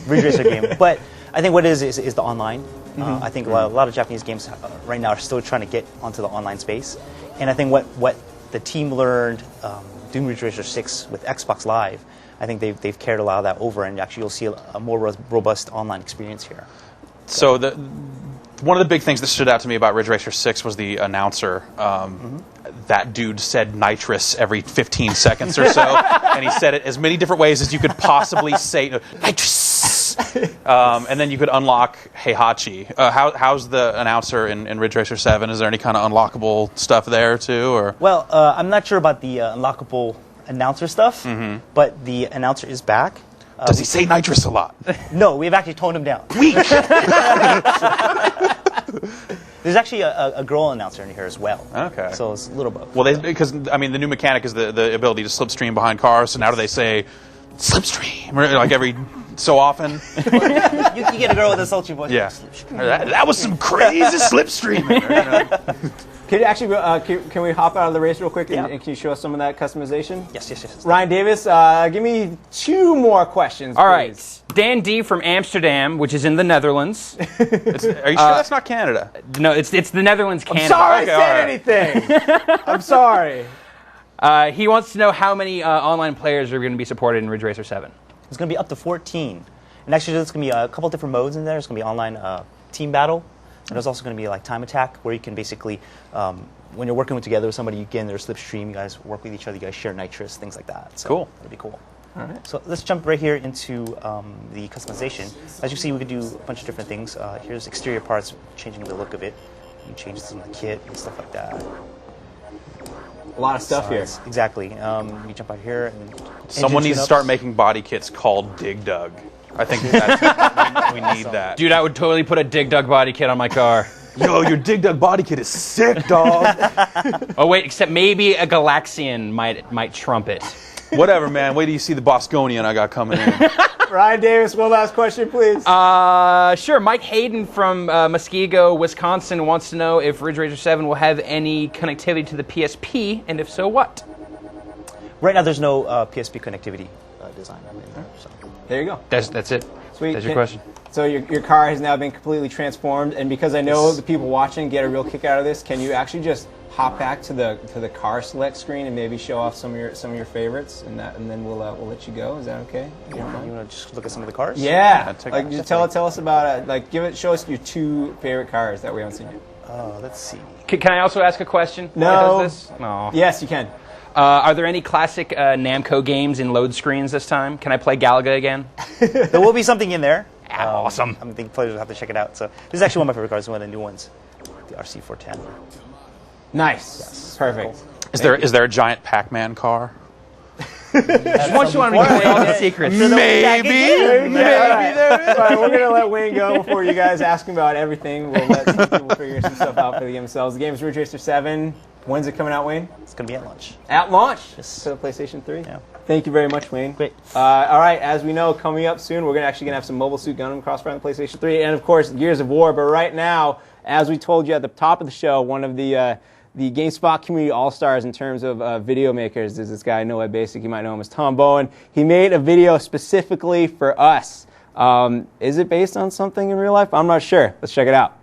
Ridge Racer game. But I think what it is the online. I think a lot of Japanese games right now are still trying to get onto the online space, and I think what the team learned doing Ridge Racer 6 with Xbox Live, I think they've carried a lot of that over, and actually you'll see a more robust online experience here. So one of the big things that stood out to me about Ridge Racer 6 was the announcer. That dude said nitrous every 15 seconds or so, and he said it as many different ways as you could possibly say nitrous. And then you could unlock Heihachi. How's the announcer in Ridge Racer 7? Is there any kind of unlockable stuff there too? Or? Well, I'm not sure about the unlockable announcer stuff, but the announcer is back. Does he say nitrous a lot? No, we've actually toned him down. Weak! There's actually a girl announcer in here as well. Okay. So it's a little both. Well, because I mean, the new mechanic is the ability to slipstream behind cars. So now do they say slipstream like every so often? you get a girl with a sultry voice. Yeah. That was some crazy slipstreaming. Can you actually can we hop out of the race real quick and can you show us some of that customization? Yes. Ryan Davis, give me 2 more questions. All right. Dan D from Amsterdam, which is in the Netherlands. Are you sure that's not Canada? No, it's the Netherlands, Canada. I'm sorry I said anything. I'm sorry. He wants to know how many online players are going to be supported in Ridge Racer 7. It's going to be up to 14. And actually, there's going to be a couple different modes in there. There's going to be online team battle. And there's also going to be like time attack, where you can basically, when you're working together with somebody, you get in their slipstream, you guys work with each other, you guys share nitrous, things like that. So cool. That'd be cool. All right. So let's jump right here into the customization. As you see, we could do a bunch of different things. Here's exterior parts, changing the look of it. You can change some of the kit and stuff like that. A lot of stuff here. Exactly. You jump out here. And someone needs to start making body kits called Dig Dug. I think that's, we need that. Dude, I would totally put a Dig Dug body kit on my car. Yo, your Dig Dug body kit is sick, dog. Oh wait, except maybe a Galaxian might trump it. Whatever, man. Wait till you see the Bosconian I got coming in. Ryan Davis, one last question, please. Sure. Mike Hayden from Muskego, Wisconsin wants to know if Ridge Racer 7 will have any connectivity to the PSP, and if so, what? Right now, there's no PSP connectivity design in there. So. There you go. That's it. Sweet. That's your question. So your car has now been completely transformed, and because I know the people watching get a real kick out of this, can you actually just hop back to the car select screen and maybe show off some of your favorites, and then we'll let you go? Is that okay? You want to just look at some of the cars? Yeah. Like just tell us about it. Like show us your 2 favorite cars that we haven't seen yet. Let's see. Can I also ask a question? No. Does this? No. Yes, you can. Are there any classic Namco games in load screens this time? Can I play Galaga again? There will be something in there. Awesome. I think players will have to check it out. So this is actually one of my favorite cars, one of the new ones, the RC410. Nice. Yes. Perfect. Cool. Is there a giant Pac-Man car? Once you want to give away all the secrets. Maybe. There it is. All right, we're going to let Wayne go before you guys ask him about everything. We'll let some people figure some stuff out for the game themselves. The game is Ridge Racer 7. When's it coming out, Wayne? It's going to be at launch. At launch? Just for the PlayStation 3? Yeah. Thank you very much, Wayne. Great. All right, as we know, coming up soon, we're actually going to have some Mobile Suit Gundam Crossfire on the PlayStation 3, and of course, Gears of War. But right now, as we told you at the top of the show, one of the GameSpot community all-stars in terms of video makers is this guy, Noah Basic. You might know him as Tom Bowen. He made a video specifically for us. Is it based on something in real life? I'm not sure. Let's check it out.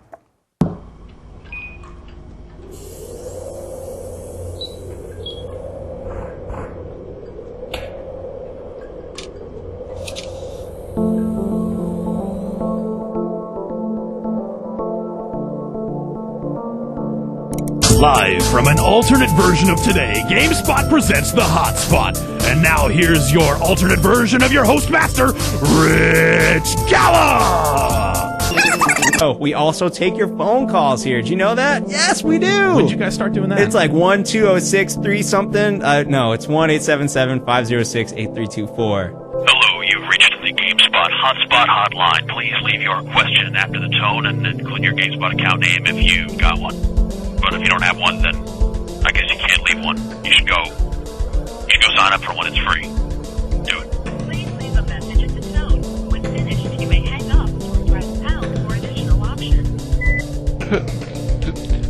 Live from an alternate version of today, GameSpot presents The Hotspot. And now here's your alternate version of your host master, Rich Gala! Oh, we also take your phone calls here. Did you know that? Yes, we do. When did you guys start doing that? It's like 1-206-3 something. No, it's 1-877-506-8324. Hello, you've reached the GameSpot Hotspot hotline. Please leave your question after the tone and include your GameSpot account name if you've got one. But if you don't have one, then I guess you can't leave one. You should go sign up for one. It's free. Do it. Please leave a message at the tone. When finished, you may hang up or press pound for additional options.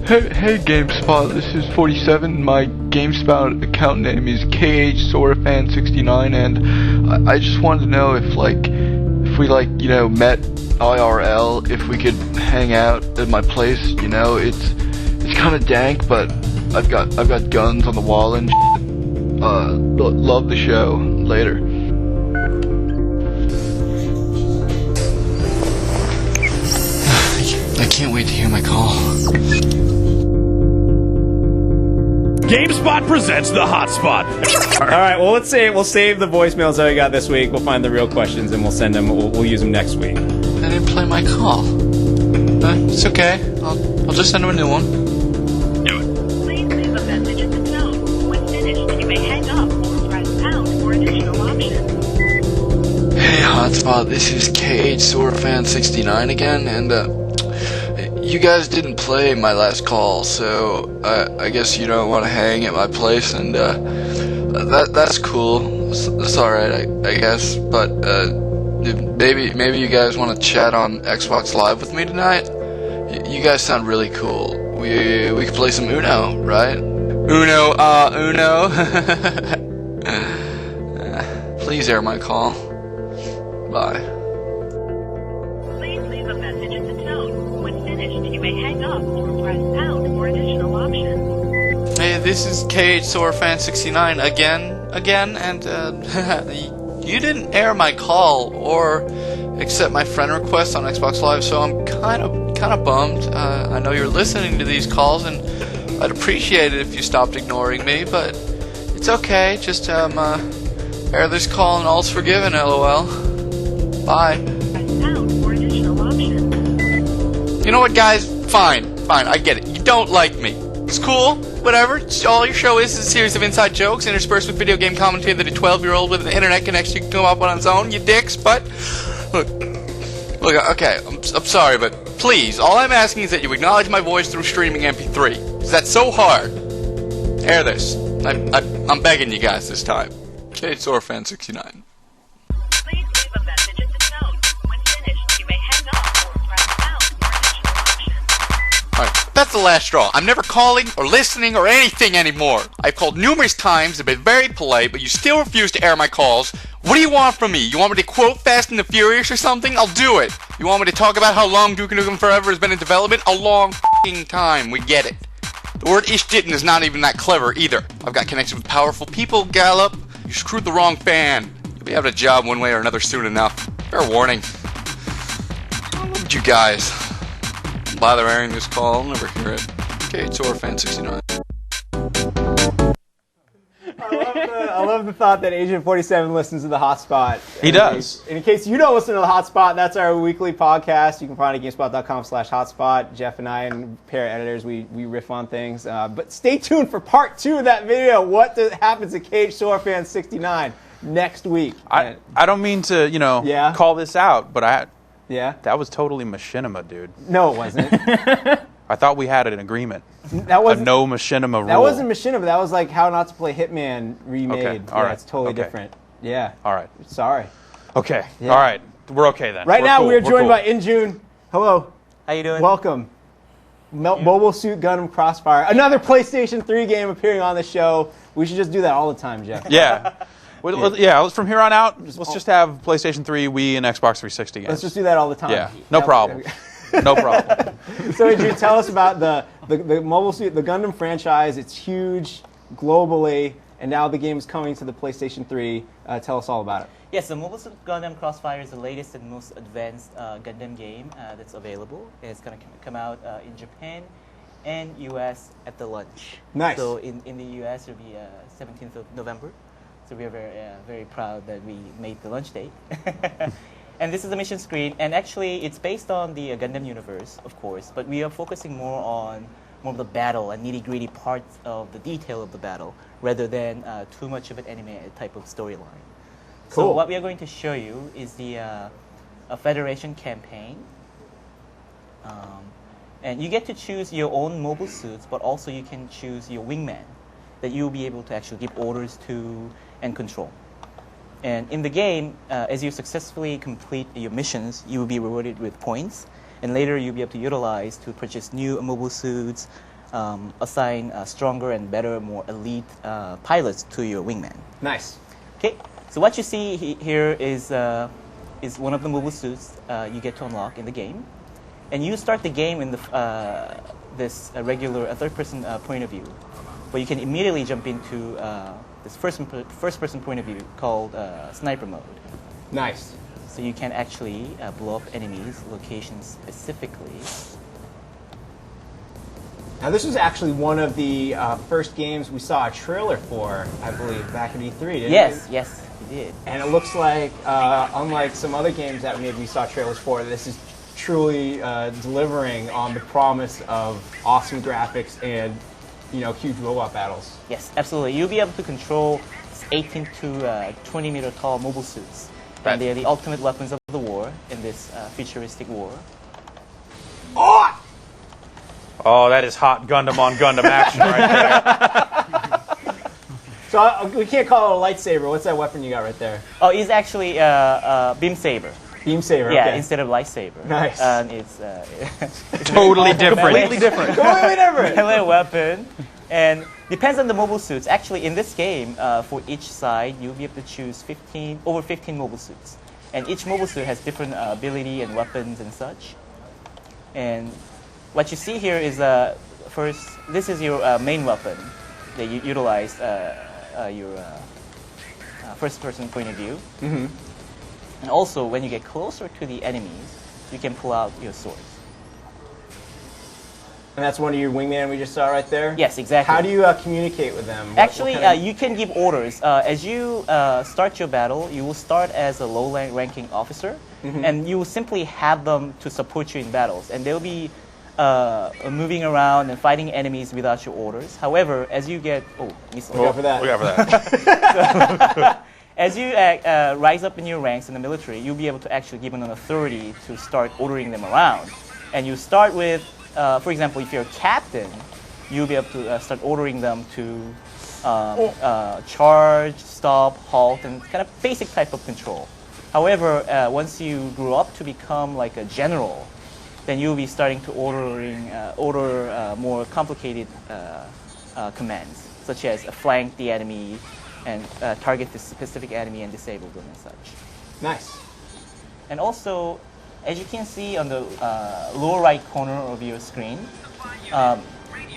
Hey GameSpot, this is 47. My GameSpot account name is KHSorafan69, and I just wanted to know if we met IRL, if we could hang out at my place. You know, it's kind of dank, but I've got guns on the wall and shit. Love the show. Later. I can't wait to hear my call. GameSpot presents The Hotspot. All right, well, we'll save the voicemails that we got this week. We'll find the real questions and we'll send them. We'll use them next week. I didn't play my call. It's okay. I'll just send him a new one. Please leave a message at the tone. When finished, you may hang up or press pound for additional options. Hey Hotspot, this is KHSorafan69 again, and you guys didn't play my last call, so I guess you don't want to hang at my place, and that's cool. That's alright, I guess, but maybe you guys want to chat on Xbox Live with me tonight? You guys sound really cool. We could play some Uno, right? Uno. Please air my call. Bye. Please leave a message at the tone. When finished, you may hang up or press pound for additional options. Hey, this is KHSorafan69 again, and you didn't air my call or accept my friend request on Xbox Live, so I'm kind of bummed. I know you're listening to these calls, and I'd appreciate it if you stopped ignoring me, but it's okay. Just air this call and all's forgiven, LOL. Bye. You know what, guys? Fine, I get it. You don't like me. It's cool, whatever. All your show is a series of inside jokes interspersed with video game commentary that a 12-year-old with an internet connection can come up on his own, you dicks, but look, okay, I'm sorry, but please, all I'm asking is that you acknowledge my voice through streaming MP3. Is that so hard? Air this. I'm begging you guys this time. KHSorafan69. Please leave a message at the tone. When finished, you may hang up or press pound for additional options. Alright, that's the last straw. I'm never calling or listening or anything anymore. I've called numerous times and been very polite, but you still refuse to air my calls. What do you want from me? You want me to quote Fast and the Furious or something? I'll do it. You want me to talk about how long Duke Nukem Forever has been in development? A long f***ing time. We get it. The word ish didn't is not even that clever either. I've got connections with powerful people, Gallup. You screwed the wrong fan. You'll be out of a job one way or another soon enough. Fair warning. I loved you guys. Don't bother airing this call. I'll never hear it. KHSorafan69. I love the thought that Agent 47 listens to the Hotspot. He does. In case you don't listen to the Hotspot, that's our weekly podcast. You can find it at GameSpot.com/Hotspot. Jeff and I and pair of editors, we riff on things. But stay tuned for part 2 of that video. What happens to KHSorafan69 next week? I don't mean to, call this out, but that was totally machinima, dude. No, it wasn't. I thought we had an agreement. That wasn't no machinima rule. That wasn't machinima. That was like How Not to Play Hitman remade. Okay, all Yeah, right. it's totally Okay. different. Yeah. All right. Sorry. Okay. Yeah. All right. We're okay then. Right We're now cool. we're We're joined cool. by Injune. Hello. How you doing? Welcome. Mobile Suit Gundam Crossfire. Another PlayStation 3 game appearing on the show. We should just do that all the time, Jeff. Yeah. Yeah. From here on out, let's just have PlayStation 3, Wii, and Xbox 360 games. Let's just do that all the time. Yeah. No problem. No problem. So, Injune, tell us about the Mobile Suit, the Gundam franchise. It's huge globally, and now the game is coming to the PlayStation 3. Tell us all about it. Yes, the Mobile Suit Gundam Crossfire is the latest and most advanced Gundam game that's available. It's going to come out in Japan and US at the launch. Nice. So in the US, it'll be 17th of November. So we are very proud that we made the launch date. And this is the mission screen, and actually it's based on the Gundam universe, of course, but we are focusing more of the battle and nitty-gritty parts of the detail of the battle, rather than too much of an anime type of storyline. So Cool. what we are going to show you is the a Federation campaign, and you get to choose your own mobile suits, but also you can choose your wingman that you'll be able to actually give orders to and control. And in the game, as you successfully complete your missions, you will be rewarded with points, and later you'll be able to utilize to purchase new mobile suits, assign stronger and better, more elite pilots to your wingman. Nice. Okay, so what you see here is one of the mobile suits you get to unlock in the game, and you start the game in this regular third-person point of view, but you can immediately jump into this first-person point of view called sniper mode. Nice. So you can actually blow up enemies' locations specifically. Now, this was actually one of the first games we saw a trailer for, I believe, back at E3, didn't Yes, it? yes, you did. And it looks like, unlike some other games that maybe we saw trailers for, this is truly delivering on the promise of awesome graphics and, huge robot battles. Yes, absolutely. You'll be able to control 18 to 20 meter tall mobile suits. And they are the ultimate weapons of the war in this futuristic war. Oh! Oh, that is hot Gundam on Gundam action right there. So we can't call it a lightsaber. What's that weapon you got right there? Oh, it's actually beam saber. Beam saber. Yeah, okay. instead of lightsaber. Nice. And it's Totally different. Completely different. Completely different. Melee weapon, and depends on the mobile suits. Actually, in this game, for each side, you'll be able to choose over 15 mobile suits, and each mobile suit has different ability and weapons and such. And what you see here is first, this is your main weapon that you utilize your first-person point of view. Mm-hmm. And also, when you get closer to the enemies, you can pull out your swords. And that's one of your wingman we just saw right there? Yes, exactly. How do you communicate with them? Actually, what kind of... you can give orders. As you start your battle, you will start as a low-ranking officer, and you will simply have them to support you in battles. And they'll be moving around and fighting enemies without your orders. However, as you get... Oh, missile. Look out for that. Look out for that. As you rise up in your ranks in the military, you'll be able to actually give them an authority to start ordering them around. And you start with, for example, if you're a captain, you'll be able to start ordering them to charge, stop, halt, and kind of basic type of control. However, once you grow up to become like a general, then you'll be starting to order more complicated commands, such as flank the enemy, and target the specific enemy and disable them and such. Nice. And also, as you can see on the lower right corner of your screen,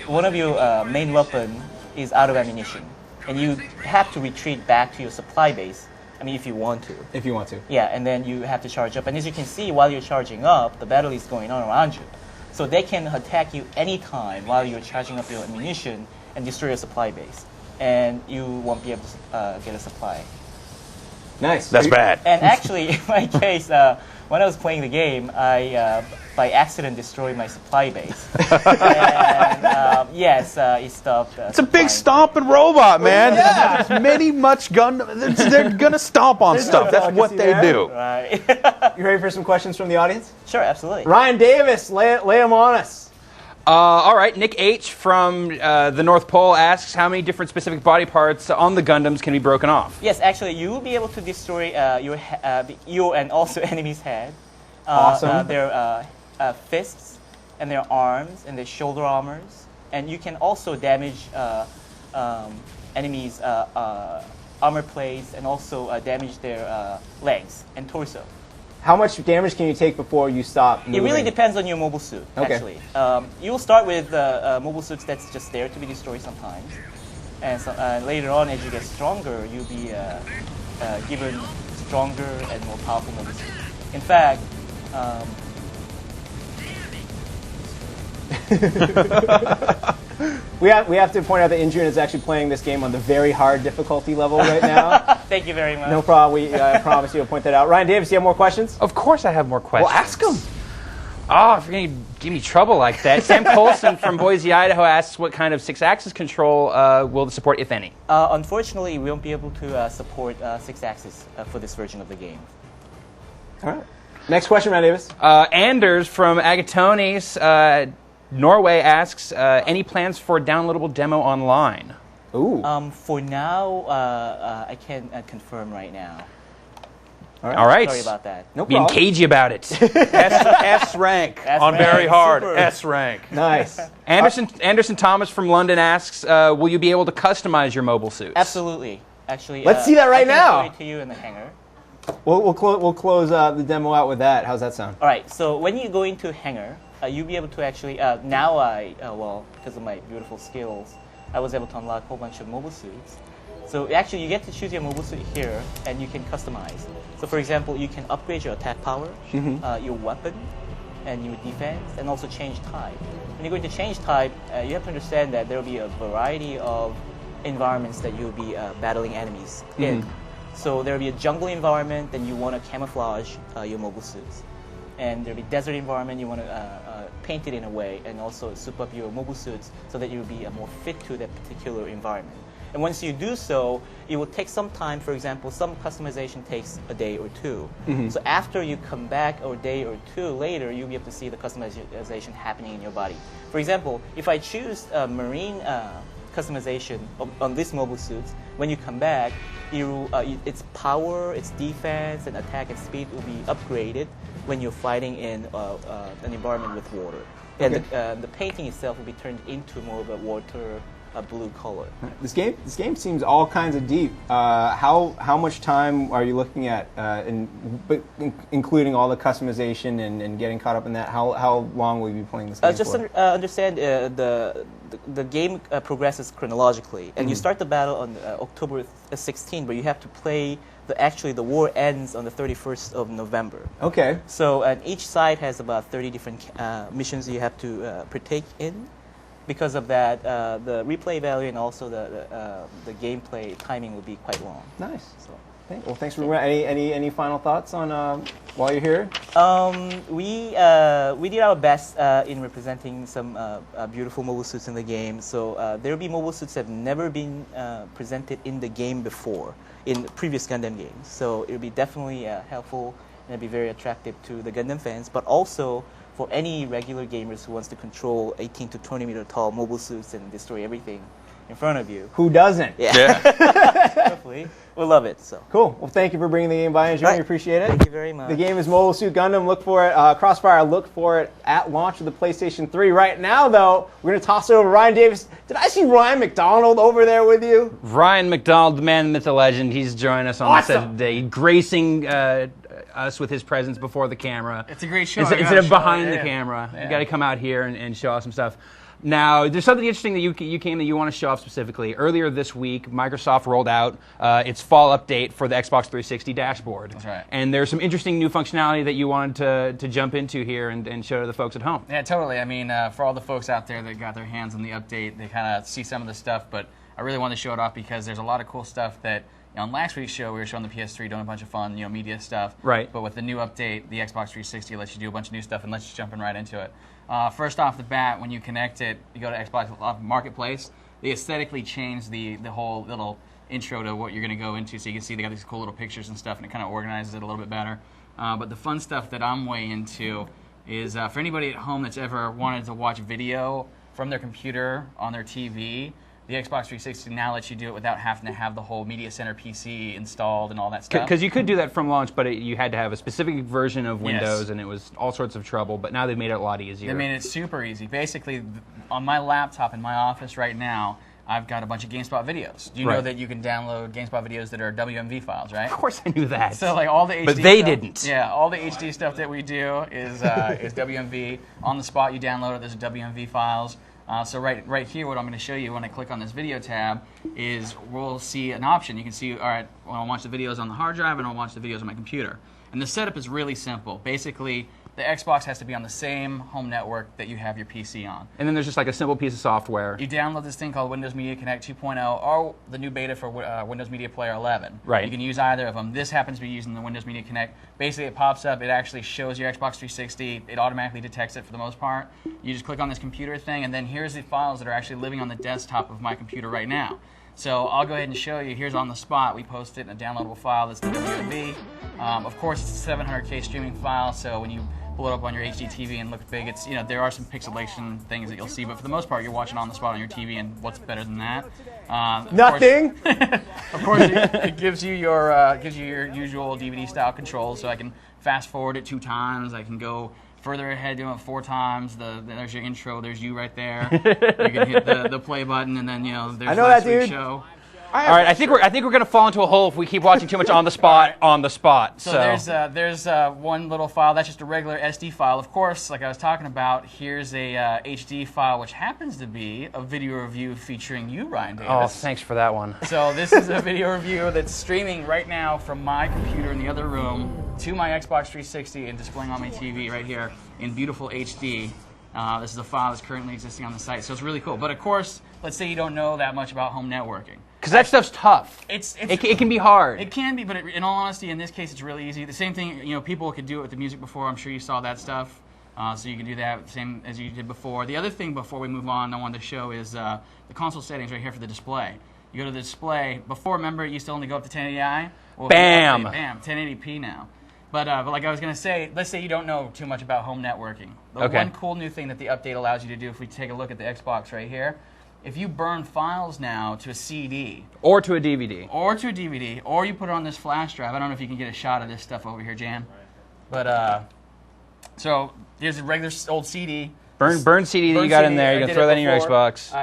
one of your main weapon is out of ammunition. And you have to retreat back to your supply base. I mean, if you want to. If you want to. Yeah, and then you have to charge up. And as you can see, while you're charging up, the battle is going on around you. So they can attack you anytime while you're charging up your ammunition and destroy your supply base. And you won't be able to get a supply. Nice. That's bad. And actually, in my case, when I was playing the game, I by accident destroyed my supply base. And yes, it stopped. It's a big stomping robot, man. Yeah. There's much Gundam. They're gonna stomp on stuff. That's what they do. Right. You ready for some questions from the audience? Sure, absolutely. Ryan Davis, lay them on us. All right, Nick H. from the North Pole asks, how many different specific body parts on the Gundams can be broken off? Yes, actually, you will be able to destroy your and also enemy's head. Awesome. Their fists, and their arms, and their shoulder armors. And you can also damage enemies' armor plates, and also damage their legs and torso. How much damage can you take before you stop moving? It really depends on your mobile suit, Okay. actually. You will start with mobile suits that's just there to be destroyed sometimes. And so, later on, as you get stronger, you'll be given stronger and more powerful mobile suits. In fact, we have to point out that Injun is actually playing this game on the very hard difficulty level right now. Thank you very much. No problem. I promise you, will point that out. Ryan Davis, you have more questions? Of course I have more questions. Well, ask them. Oh, if you're going to give me trouble like that. Sam Colson from Boise, Idaho asks, what kind of 6-axis control will it support, if any? Unfortunately, we won't be able to support 6-axis for this version of the game. All right. Next question, Ryan Davis. Anders from Agatones, Norway asks, any plans for a downloadable demo online? Ooh. For now, I can't confirm right now. All right. Sorry about that. No Being problem. cagey about it. S rank on very hard. Super. S rank. Nice. Anderson Thomas from London asks, will you be able to customize your mobile suits? Absolutely. Actually, Let's see that right I can now. show it to you in the hangar. We'll close the demo out with that. How's that sound? All right. So when you go into hangar, you'll be able to actually. Now well, because of my beautiful skills, I was able to unlock a whole bunch of mobile suits. So actually, you get to choose your mobile suit here, and you can customize. So for example, you can upgrade your attack power, your weapon, and your defense, and also change type. When you're going to change type, you have to understand that there will be a variety of environments that you'll be battling enemies in. So there will be a jungle environment, then you want to camouflage your mobile suits. And there will be desert environment, you want to paint it in a way, and also soup up your mobile suits so that you'll be more fit to that particular environment. And once you do so, it will take some time. For example, some customization takes a day or two. So after you come back a day or two later, you'll be able to see the customization happening in your body. For example, if I choose marine customization on this mobile suits, when you come back, its power, its defense, and attack and speed will be upgraded when you're fighting in an environment with water. And the painting itself will be turned into more of a water blue color. This game seems all kinds of deep. How much time are you looking at, including all the customization and getting caught up in that? How long will you be playing this game just for? understand the game progresses chronologically, and you start the battle on October 16, but you have to play. The war ends on the 31st of November. Okay. So each side has about 30 different missions you have to partake in. Because of that, the replay value and also the gameplay timing will be quite long. Nice. So, well, thanks for any final thoughts on while you're here? We did our best in representing some beautiful mobile suits in the game. So there will be mobile suits that have never been presented in the game before in previous Gundam games. So it will be definitely helpful and it'll be very attractive to the Gundam fans, but also for any regular gamers who wants to control 18 to 20 meter tall mobile suits and destroy everything in front of you. Who doesn't? Hopefully. We'll love it. So cool. Well, thank you for bringing the game by, Andrew. We appreciate it. Thank you very much. The game is Mobile Suit Gundam. Look for it. Crossfire, look for it at launch of the PlayStation 3. Right now, though, we're going to toss it over to Ryan Davis. Did I see Ryan McDonald over there with you? Ryan McDonald, the man, the myth, the legend. He's joining us on the set today, gracing us with his presence before the camera. It's a great show. Instead of behind the camera. Yeah. You got to come out here and show off some stuff. Now, there's something interesting that you came that you want to show off specifically. Earlier this week, Microsoft rolled out its fall update for the Xbox 360 dashboard. That's right. And there's some interesting new functionality that you wanted to jump into here and show to the folks at home. Yeah, totally. I mean, for all the folks out there that got their hands on the update, they kind of see some of the stuff, but I really wanted to show it off because there's a lot of cool stuff that, on last week's show, we were showing the PS3 doing a bunch of fun, media stuff. Right. But with the new update, the Xbox 360 lets you do a bunch of new stuff and lets you jump in right into it. First off the bat, when you connect it, you go to Xbox Marketplace, they aesthetically change the whole little intro to what you're going to go into, so you can see they got these cool little pictures and stuff, and it kind of organizes it a little bit better. But the fun stuff that I'm way into is for anybody at home that's ever wanted to watch video from their computer on their TV. The Xbox 360 now lets you do it without having to have the whole Media Center PC installed and all that stuff. Because you could do that from launch, but you had to have a specific version of Windows, Yes. and it was all sorts of trouble. But now they've made it a lot easier. They made it super easy. Basically, on my laptop in my office right now, I've got a bunch of GameSpot videos. Do you know Right. that you can download GameSpot videos that are WMV files, right? Of course I knew that. So like all the HD But they stuff, didn't. Yeah, all the HD stuff that we do is WMV. On the spot, you download it. There's WMV files. So right here, what I'm going to show you when I click on this video tab is we'll see an option. You can see, all right, well, I'll watch the videos on the hard drive and I'll watch the videos on my computer. And the setup is really simple. Basically, the Xbox has to be on the same home network that you have your PC on. And then there's just like a simple piece of software. You download this thing called Windows Media Connect 2.0 or the new beta for Windows Media Player 11. Right. You can use either of them. This happens to be using the Windows Media Connect. Basically, it pops up. It actually shows your Xbox 360. It automatically detects it for the most part. You just click on this computer thing, and then here's the files that are actually living on the desktop of my computer right now. So I'll go ahead and show you. Here's on the spot. We posted in a downloadable file. That's the WMV. Of course, it's a 700K streaming file, so when you pull it up on your HD TV and look big, it's, you know, there are some pixelation things that you'll see, but for the most part, you're watching on the spot on your TV, and what's better than that? Nothing. Of course, it gives you your usual DVD style controls, so I can fast forward it 2 times. I can go further ahead, doing it 4 times. There's your intro. There's you right there. You can hit the play button, and then there's I know last that, dude. week's show. All right, I think we're going to fall into a hole if we keep watching too much on the spot. So there's one little file. That's just a regular SD file. Of course, like I was talking about, here's a HD file, which happens to be a video review featuring you, Ryan Davis. Oh, thanks for that one. So this is a video review that's streaming right now from my computer in the other room to my Xbox 360 and displaying on my TV right here in beautiful HD. This is a file that's currently existing on the site, so it's really cool. But of course, let's say you don't know that much about home networking. Because that stuff's tough. It can be hard. It can be, but in all honesty, in this case, it's really easy. The same thing, you know, people could do it with the music before. I'm sure you saw that stuff. So you can do that the same as you did before. The other thing before we move on I wanted to show is the console settings right here for the display. You go to the display. Before, remember, it used to only go up to 1080i? Well, Bam! Bam, 1080p now. But like I was going to say, let's say you don't know too much about home networking. The Okay. one cool new thing that the update allows you to do, if we take a look at the Xbox right here, if you burn files now to a CD. Or to a DVD. Or you put it on this flash drive. I don't know if you can get a shot of this stuff over here, Jan. But, so, here's a regular old CD. Burn CD that you got in there. You can throw that in your Xbox.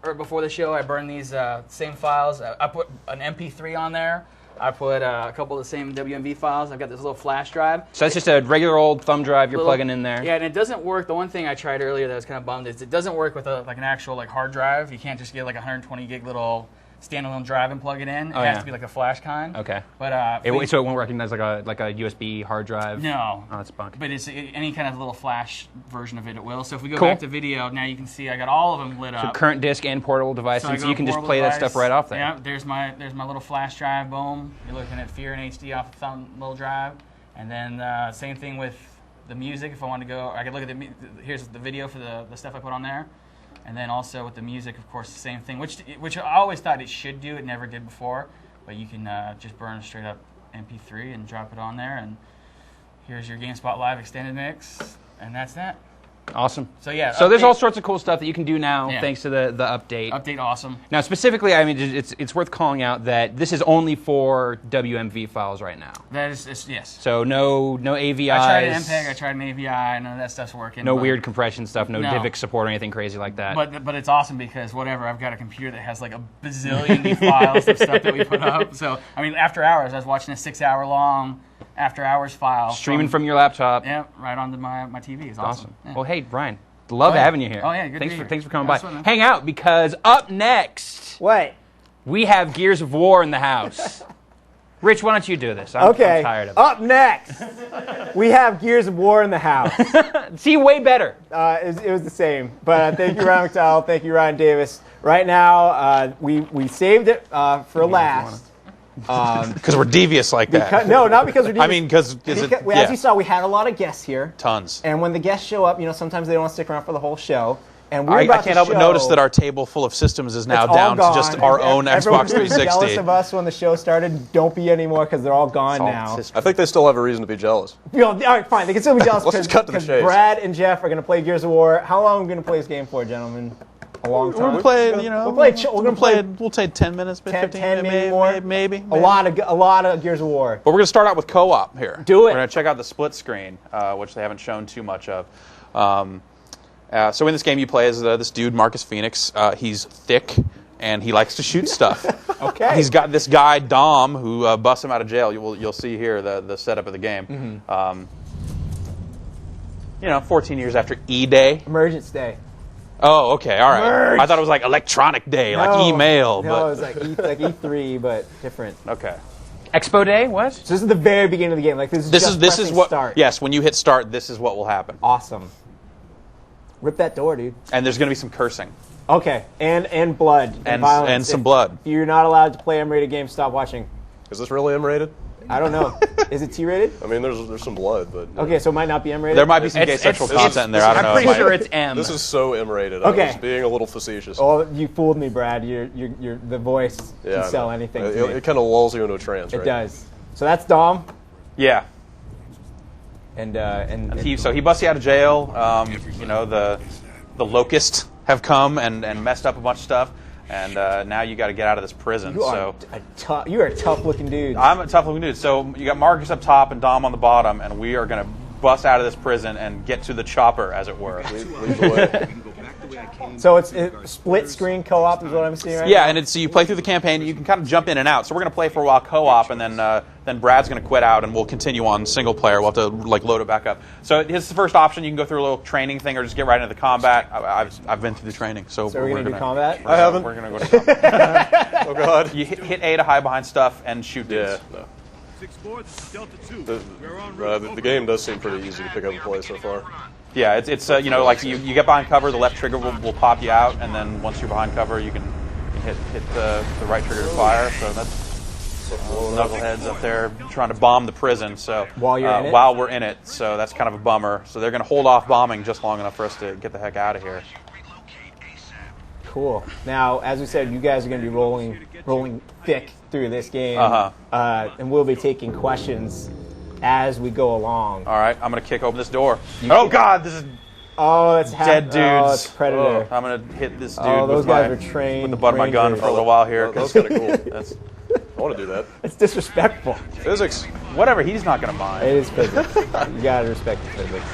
Or before the show, I burned these same files. I put an MP3 on there. I put a couple of the same WMV files. I've got this little flash drive. So that's just a regular old thumb drive you're plugging in there. Yeah, and it doesn't work. The one thing I tried earlier that I was kind of bummed is it doesn't work with like an actual hard drive. You can't just get like a 120 gig little standalone drive and plug it in. It has to be like a flash kind. Okay. But so it won't recognize like a USB hard drive. No. Oh, that's bunk. But it's any kind of little flash version of it will. So if we go Cool. back to video, now you can see I got all of them lit So up. current disc and portable device, I and so go you can just portable play that device. stuff right off there. Yeah, there's my little flash drive. Boom. You're looking at Fear in HD off the little drive, and then same thing with the music. If I want to go, I can look at here's the video for the stuff I put on there, and then also with the music, of course, the same thing. Which I always thought it should do. It never did before, but you can just burn a straight up MP3 and drop it on there, and here's your GameSpot Live extended mix, and that's that. Awesome. So yeah. So there's all sorts of cool stuff that you can do now Yeah. thanks to the update. Update awesome. Now specifically, I mean, it's worth calling out that this is only for WMV files right now. That is yes. So no AVIs. I tried an MPEG, I tried an AVI, none of that stuff's working. No but- weird compression stuff, no No. DivX support or anything crazy like that. But it's awesome because whatever, I've got a computer that has like a bazillion files of stuff that we put up. So I mean, after hours, I was watching a 6-hour long after hours file. Streaming from your laptop. Yeah, right onto my TV. It's awesome. Yeah. Well, hey, Brian, love having you here. Oh, yeah, good to be here. Thanks for coming Yeah, by. that's fun, man. Hang out, because up next, what? We have Gears of War in the house. Rich, why don't you do this? I'm tired of it. Up next, we have Gears of War in the house. See, way better. It was the same. But thank you, Ryan McDowell. Thank you, Ryan Davis. Right now, we saved it for last. Because we're devious like that. No, not because we're devious. I mean, because as you saw, we had a lot of guests here. Tons. And when the guests show up, sometimes they don't want to stick around for the whole show. And we're I about can't to help but show- notice that our table full of systems is now It's all down to gone. just our own Everyone Xbox who was 360. jealous of us when the show started, don't be anymore because they're all gone now. I think they still have a reason to be jealous. You know, all right, fine. They can still be jealous Let's just cut to the because chase. Brad and Jeff are going to play Gears of War. How long are we going to play this game for, gentlemen? A long time. We're playing, you know. We're play. We'll take 10 minutes, 10, 10 maybe more. Maybe. A lot of Gears of War. But we're going to start out with co-op here. Do it. We're going to check out the split screen, which they haven't shown too much of. So in this game, you play as this dude, Marcus Phoenix. He's thick, and he likes to shoot stuff. Okay. He's got this guy, Dom, who busts him out of jail. You'll see here the setup of the game. 14 years after E-Day. Emergence Day. Oh, okay, all right. Merge. I thought it was like Electronic Day, like email. No, but it was like E3, but different. Okay. Expo Day? What? So this is the very beginning of the game. Like this is this is what. start. Yes, when you hit start, this is what will happen. Awesome. Rip that door, dude. And there's going to be some cursing. Okay, and blood and violence. And some blood. If you're not allowed to play M-rated games, stop watching. Is this really M-rated? I don't know. Is it T-rated? I mean, there's some blood, but Okay, so it might not be M-rated. There might be some gay sexual content in there. I don't know. I'm pretty sure it's M. This is so M-rated. Okay. I was being a little facetious. Oh, you fooled me, Brad. You're the voice Yeah, can sell I know. anything. To me. It kind of lulls you into a trance, right? It does. So that's Dom. Yeah. And he busts you out of jail. The locusts have come and messed up a bunch of stuff, and now you got to get out of this prison. you are a tough looking dude. I'm a tough looking dude. So you got Marcus up top and Dom on the bottom, and we are going to bust out of this prison and get to the chopper, as it were. Lead the way. So it's split screen co-op is what I'm seeing right now? Yeah, and so you play through the campaign. You can kind of jump in and out. So we're going to play for a while co-op, and then Brad's going to quit out, and we'll continue on single player. We'll have to load it back up. So here's the first option. You can go through a little training thing, or just get right into the combat. I've been through the training, so we're going to do combat. I haven't. We're going to go to combat. Oh God! You hit A to hide behind stuff and shoot dudes. Yeah. No. The game does seem pretty easy to pick up and play so far. Yeah, it's like you get behind cover, the left trigger will pop you out, and then once you're behind cover, you can hit the right trigger to fire. So that's knuckleheads up there trying to bomb the prison. So while we're in it, so that's kind of a bummer. So they're going to hold off bombing just long enough for us to get the heck out of here. Cool. Now, as we said, you guys are going to be rolling thick through this game, and we'll be taking questions as we go along. All right, I'm going to kick open this door. God, this is that's dead dudes. Oh, it's Predator. I'm going to hit this dude those with guys are trained with the butt of my gun rangers. for a little while here. That's kind of cool. I want to do that. It's disrespectful. Physics. Whatever, he's not going to mind. It is physics. You got to respect the physics.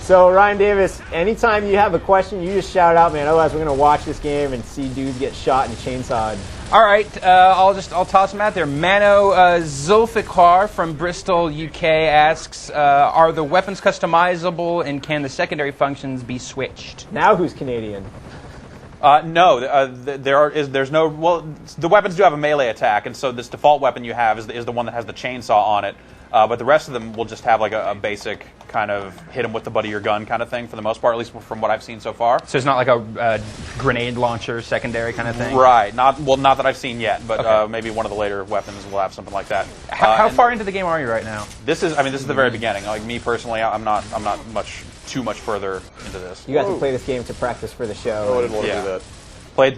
So, Ryan Davis, anytime you have a question, you just shout out, man. Otherwise, we're going to watch this game and see dudes get shot and chainsawed. All right, I'll toss them out there. Mano Zulfikar from Bristol, UK asks, are the weapons customizable and can the secondary functions be switched? Now who's Canadian? No, there's no. Well, the weapons do have a melee attack, and so this default weapon you have is the one that has the chainsaw on it. But the rest of them will just have like a basic kind of hit them with the butt of your gun kind of thing for the most part, at least from what I've seen so far. So it's not like a grenade launcher secondary kind of thing? Right. Not that I've seen yet, but okay. Maybe one of the later weapons will have something like that. How far into the game are you right now? This is the very beginning. Like me personally, I'm not too much further into this. You got to play this game to practice for the show. Oh, I didn't want to do that.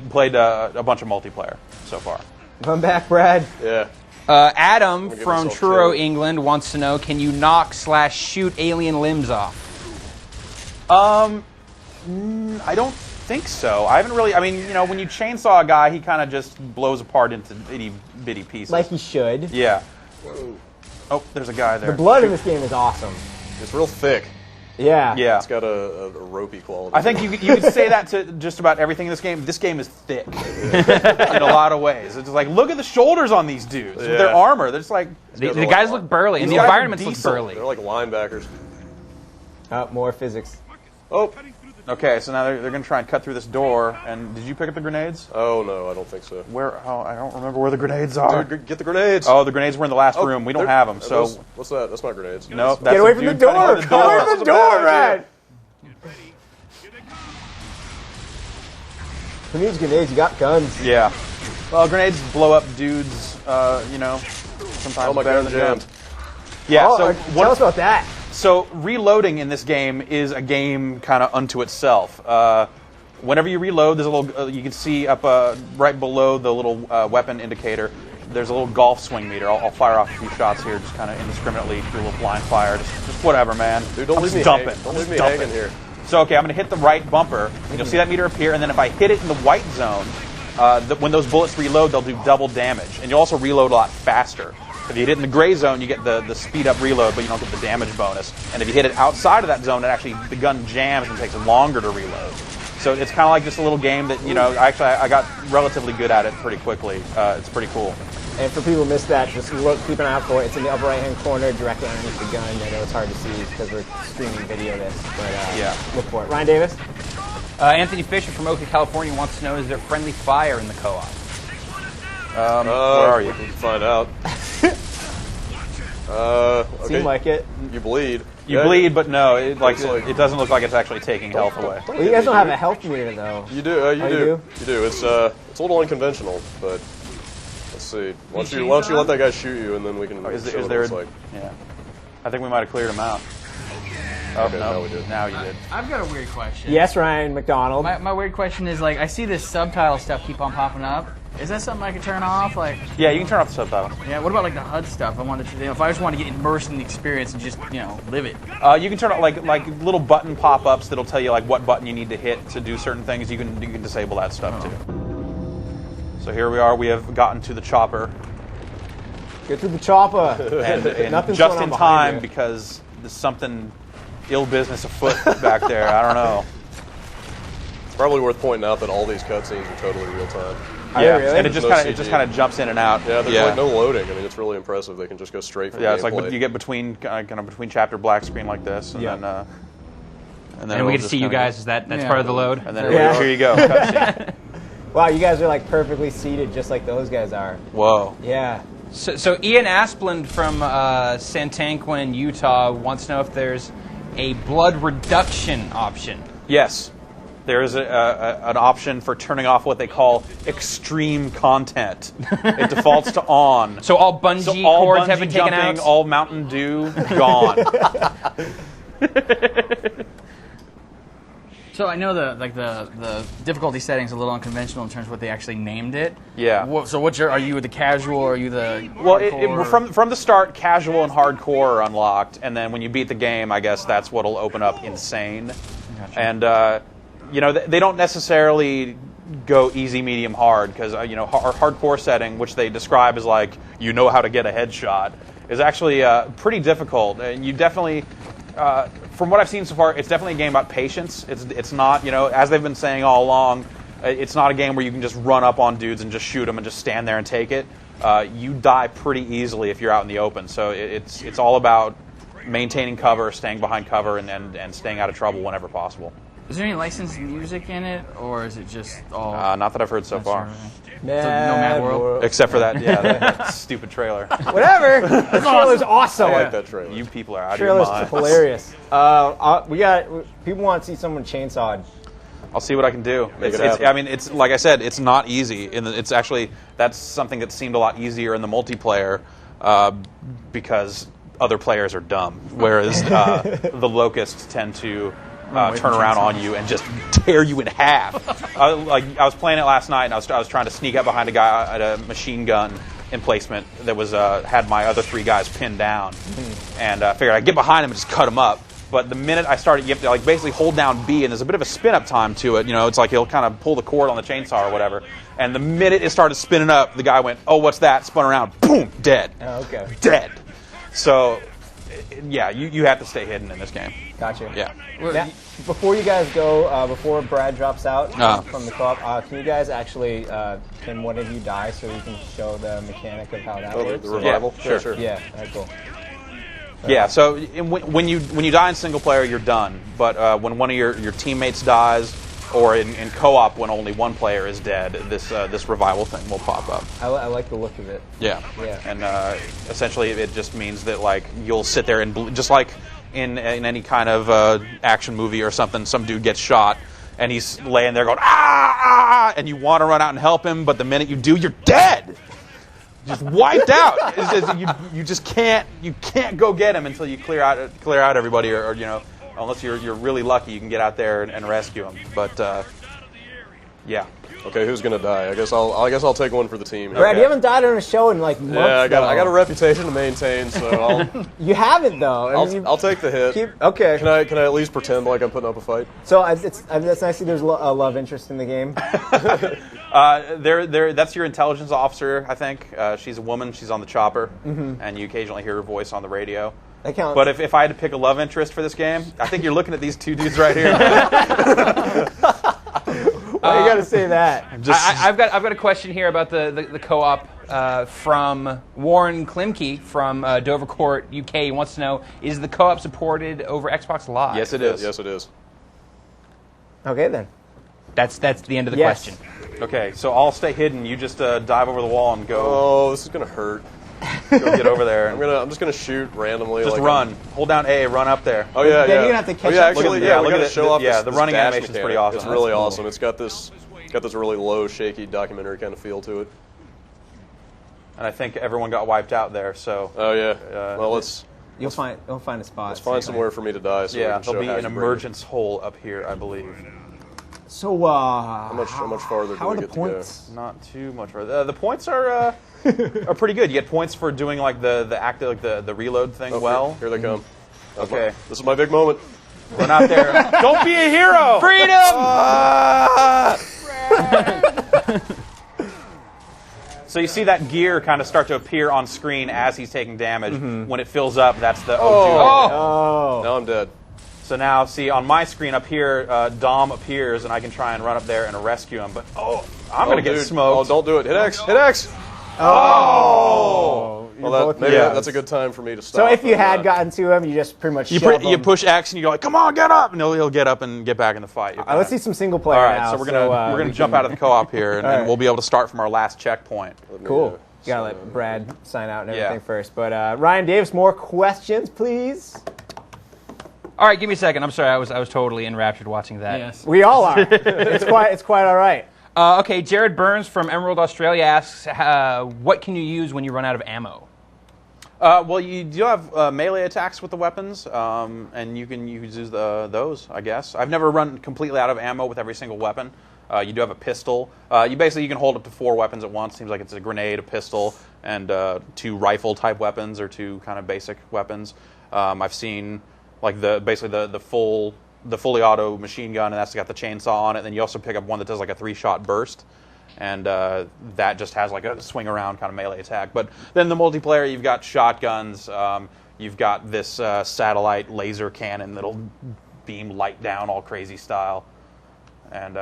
Played a bunch of multiplayer so far. Come back, Brad. Yeah. Adam from Truro, England wants to know, can you knock/shoot alien limbs off? I don't think so. I haven't really. I mean, when you chainsaw a guy, he kind of just blows apart into itty bitty pieces. Like he should. Yeah. Oh, there's a guy there. The blood in this game is awesome. It's real thick. Yeah. Yeah. It's got a ropey quality. I think you could say that to just about everything in this game. This game is thick in a lot of ways. It's just like, look at the shoulders on these dudes with their armor. They're just like the guys look burly, and the environments look burly. They're like linebackers. More physics. Oh. Okay, so now they're going to try and cut through this door. And did you pick up the grenades? Oh no, I don't think so. Where? Oh, I don't remember where the grenades are. Dude, get the grenades. Oh, the grenades were in the last room. We don't have them. So what's that? That's not grenades. No, get away from the door. Get away from the door, Brad. Who needs grenades? You got guns. Yeah. Well, grenades blow up dudes. Sometimes better than guns. Yeah. Tell us about that. So reloading in this game is a game kind of unto itself. Whenever you reload, there's a little. You can see up right below the little weapon indicator. There's a little golf swing meter. I'll fire off a few shots here, just kind of indiscriminately, do a little blind fire, just whatever, man. Dude, don't leave me dumping. Don't leave me hanging here. So okay, I'm going to hit the right bumper, and you'll see that meter appear. And then if I hit it in the white zone, when those bullets reload, they'll do double damage, and you'll also reload a lot faster. If you hit it in the gray zone, you get the speed up reload, but you don't get the damage bonus. And if you hit it outside of that zone, the gun jams and takes longer to reload. So it's kind of like just a little game that, I got relatively good at it pretty quickly. It's pretty cool. And for people who missed that, just keep an eye out for it. It's in the upper right-hand corner, directly underneath the gun. I know it's hard to see because we're streaming video this, but look for it. Ryan Davis? Anthony Fisher from Oakland, California wants to know, is there friendly fire in the co-op? Where are you? We can find out. Okay. Seemed like it. You bleed. You bleed, but no, it doesn't look like it's actually taking health away. Well, you guys don't have a health meter, though. You do. You do. You do. It's a little unconventional, but let's see. Why don't you let that guy shoot you, and then we can show what it's like. Yeah. I think we might have cleared him out. Okay, now we did. Now you did. I've got a weird question. Yes, Ryan McDonald. My weird question is, I see this subtitle stuff keep on popping up. Is that something I can turn off? Yeah, you can turn off the subtitles. Yeah. What about the HUD stuff? If I just want to get immersed in the experience and just live it. You can turn on like little button pop-ups that'll tell you what button you need to hit to do certain things. You can disable that stuff too. So here we are. We have gotten to the chopper. Get to the chopper. and just in time because there's something ill business afoot back there. I don't know. It's probably worth pointing out that all these cutscenes are totally real time. Yeah, really? And it just kind of jumps in and out. Yeah, there's no loading. I mean, it's really impressive. They can just go straight from it's like you get between between chapter black screen like this, and then and we get to see you guys. That's part of the load. And then here you go. Cutscene. Wow, you guys are perfectly seated, just like those guys are. Whoa. Yeah. So Ian Asplund from Santanquin, Utah, wants to know if there's a blood reduction option. Yes. There is an option for turning off what they call extreme content. It defaults to on. So all bungee cords have been taken jumping, out? all Mountain Dew, gone. So I know the difficulty setting is a little unconventional in terms of what they actually named it. Yeah. So are you the casual or are you the from the start, casual and hardcore are unlocked, and then when you beat the game, I guess that's what'll open up insane. Gotcha. And they don't necessarily go easy, medium, hard because our hardcore setting, which they describe as how to get a headshot, is actually pretty difficult. And you definitely. From what I've seen so far, it's definitely a game about patience. It's not, as they've been saying all along, it's not a game where you can just run up on dudes and just shoot them and just stand there and take it. You die pretty easily if you're out in the open. So it's all about maintaining cover, staying behind cover, and staying out of trouble whenever possible. Is there any licensed music in it, or is it just all... not that I've heard so far. No Mad World? Except for that stupid trailer. Whatever. The trailer's awesome. I like that trailer. You people are out of your Trailer's minds. hilarious. People want to see someone chainsawed. I'll see what I can do. It's like I said, it's not easy. It's actually, that's something that seemed a lot easier in the multiplayer because other players are dumb, whereas the locusts tend to turn around on you and just tear you in half. I was playing it last night, and I was trying to sneak up behind a guy at a machine gun emplacement that was had my other 3 guys pinned down, and figured I'd get behind him and just cut him up. But the minute I started, you have to basically hold down B, and there's a bit of a spin up time to it. It's like he'll kind of pull the cord on the chainsaw or whatever. And the minute it started spinning up, the guy went, "Oh, what's that?" Spun around, boom, dead. Oh, okay. Dead. So, yeah, you have to stay hidden in this game. Gotcha. Yeah. Before you guys go, before Brad drops out from the co-op, can you guys actually, can one of you die so we can show the mechanic of how that works? The revival? Yeah, sure. Yeah, that's cool. Yeah, so when you die in single player, you're done. But when one of your teammates dies, or in co-op when only one player is dead, this revival thing will pop up. I like the look of it. Yeah. Yeah. And essentially, it just means that you'll sit there and just like in any kind of action movie or something, some dude gets shot and he's laying there going ah, and you want to run out and help him, but the minute you do, you're dead. just wiped out. You just can't go get him until you clear out everybody, or unless you're really lucky, you can get out there and rescue him. But yeah. Okay, who's gonna die? I guess I'll take one for the team. Brad, Okay. you haven't died on a show in like months. Yeah, I got a reputation to maintain, so I'll. You haven't though. I'll take the hit. Okay. Can I at least pretend like I'm putting up a fight? So that's nice to see. There's a love interest in the game. That's your intelligence officer, I think. She's a woman. She's on the chopper, and you occasionally hear her voice on the radio. That counts. But if I had to pick a love interest for this game, I think you're looking at these two dudes right here. Why you gotta say that? I've got a question here about the co-op from Warren Klimke from Dovercourt, UK. He wants to know: is the co-op supported over Xbox Live? Yes, it is. Yes, it is. Okay, then. That's the end of the Yes. question. Okay, so I'll stay hidden. You just dive over the wall and go. Oh, this is gonna hurt. Go get over there. I'm just gonna shoot randomly. Just like run. Hold down A. Run up there. Oh yeah, Then yeah. you're gonna have to catch yeah, up. actually, Look at- yeah. look We at gotta it. show off. Yeah, this, the this running dash animation's mechanic. pretty awesome. It's really That's cool. awesome. It's got this really low, shaky documentary kind of feel to it. And I think everyone got wiped out there. So. Oh yeah. Well, You'll find a spot. let's find somewhere for me to die. So we Yeah, can show there'll be how an you bring it. emergence hole up here, I believe. So How much farther how do are we the get points? to Not too much further. The points are pretty good. You get points for doing like the active the reload thing go? well. Here they come. Okay. This is my big moment. Run out there. Don't be a hero. Freedom. So you see that gear kind of start to appear on screen as he's taking damage. When it fills up, that's the Oh. Now I'm dead. So now, see, on my screen up here, Dom appears, and I can try and run up there and rescue him. But, I'm going to get dude. smoked. Oh, don't do it. Hit X. Hit X. Oh! Well, maybe that's a good time for me to stop. So if you had gotten to him, you just pretty much You push X, and you go like, come on, get up! And he'll get up and get back in the fight. Let's see some single player All right, now. so we're gonna jump out of the co-op here, and, and we'll be able to start from our last checkpoint. Cool. You gotta let Brad sign out and everything first. But Ryan Davis, more questions, please. All right, give me a second. I'm sorry, I was totally enraptured watching that. Yes. We all are. It's quite all right. Okay, Jared Burns from Emerald, Australia asks, what can you use when you run out of ammo? Well, you do have melee attacks with the weapons, and you can use those, I guess. I've never run completely out of ammo with every single weapon. You do have a pistol. You can hold up to 4 weapons at once. Seems like it's a grenade, a pistol, and 2 rifle-type weapons or 2 kind of basic weapons. I've seen like the fully auto machine gun, and that's got the chainsaw on it. Then you also pick up one that does like a 3-shot burst. And that just has like a swing around kind of melee attack. But then the multiplayer, you've got shotguns, you've got this satellite laser cannon that'll beam light down all crazy style, and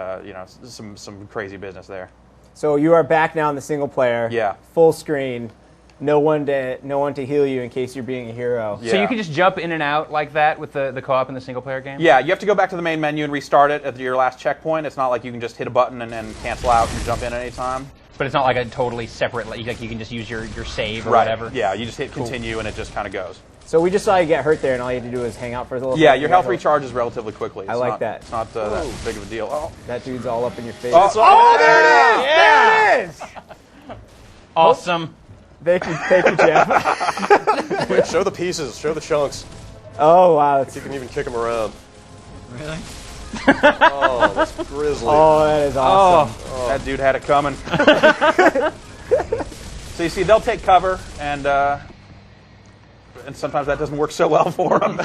some crazy business there. So you are back now in the single player. Yeah. Full screen. No one to heal you in case you're being a hero. So you can just jump in and out like that with the co-op in the single player game? Yeah, you have to go back to the main menu and restart it at your last checkpoint. It's not like you can just hit a button and cancel out and jump in at any time. But it's not like a totally separate, like you can just use your save or Right. whatever? Yeah, you just hit continue and it just kind of goes. So we just saw you get hurt there, and all you had to do was hang out for a little. Yeah, bit. your health recharges relatively quickly. I like that. It's not that big of a deal. Oh, that dude's all up in your face. Oh, there it is! Yeah. There it is! Awesome. Thank you, Jeff. Wait, show the pieces. Show the chunks. Oh wow! You can even kick them around. Really? Oh, that's grizzly. Oh, that is awesome. Oh, that dude had it coming. So you see, they'll take cover, and sometimes that doesn't work so well for them.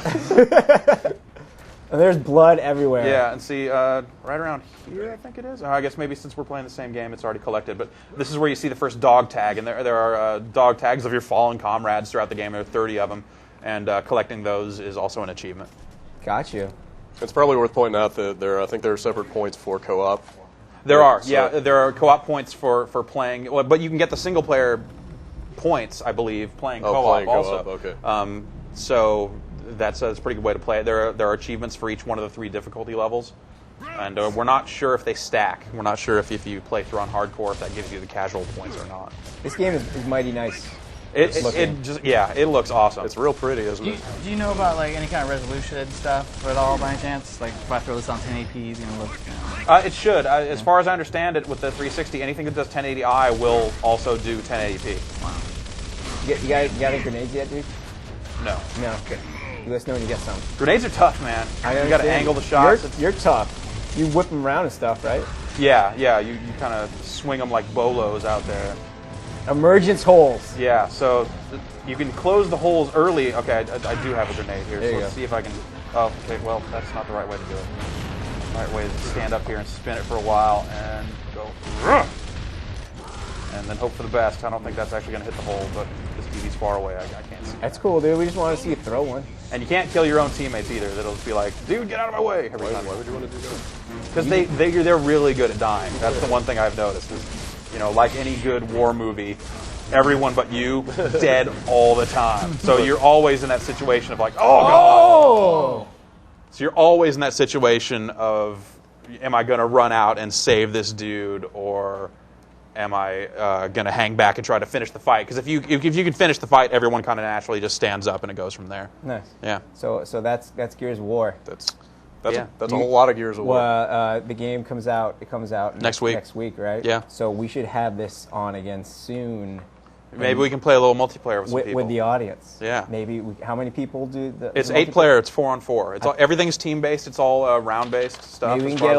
And there's blood everywhere. Yeah, and see, right around here, I think it is. I guess maybe since we're playing the same game, it's already collected. But this is where you see the first dog tag, and there are dog tags of your fallen comrades throughout the game. There are 30 of them, and collecting those is also an achievement. Got you. It's probably worth pointing out that I think there are separate points for co-op. There are, So- yeah. There are co-op points for playing, but you can get the single-player points, I believe, playing co-op playing also. co-op, okay. So that's a pretty good way to play it. There are achievements for each one of the 3 difficulty levels, and we're not sure if they stack. We're not sure if you play through on hardcore, if that gives you the casual points or not. This game is mighty nice. It looks awesome. It's real pretty, isn't it? Do you know about like any kind of resolution stuff at all by any chance? Like if I throw this on 1080p, is it gonna look? It should. As far as I understand it, with the 360, anything that does 1080i will also do 1080p. Wow. You got any grenades yet, dude? No. No. Okay. You let us know when you get some. Grenades are tough, man. You got to angle the shots. You're tough. You whip them around and stuff, right? Yeah. You kind of swing them like bolos out there. Emergence holes. Yeah, so you can close the holes early. Okay, I do have a grenade here, so let's see if I can... Oh, okay, well, that's not the right way to do it. The right way is to stand up here and spin it for a while and go... And then hope for the best. I don't think that's actually going to hit the hole, but this TV's far away. I can't see. That's cool, dude. We just want to see you throw one. And you can't kill your own teammates either. That'll just be like, dude, get out of my way. Every time. Why would you want to do that? Because they're really good at dying. That's the one thing I've noticed. Is, like any good war movie, everyone but you dead all the time. So you're always in that situation of like, oh god. So you're always in that situation of, am I going to run out and save this dude, or am I going to hang back and try to finish the fight? Because if you can finish the fight, everyone kind of naturally just stands up and it goes from there. Nice. Yeah. So that's Gears of War. That's a whole lot of Gears of War. The game comes out. It comes out next week. Next week, right? Yeah. So we should have this on again soon. Maybe we can play a little multiplayer with some people. With the audience. Yeah. Maybe how many people do the? It's 8-player. It's 4-on-4. It's everything's team based. It's all round based stuff. Maybe we can get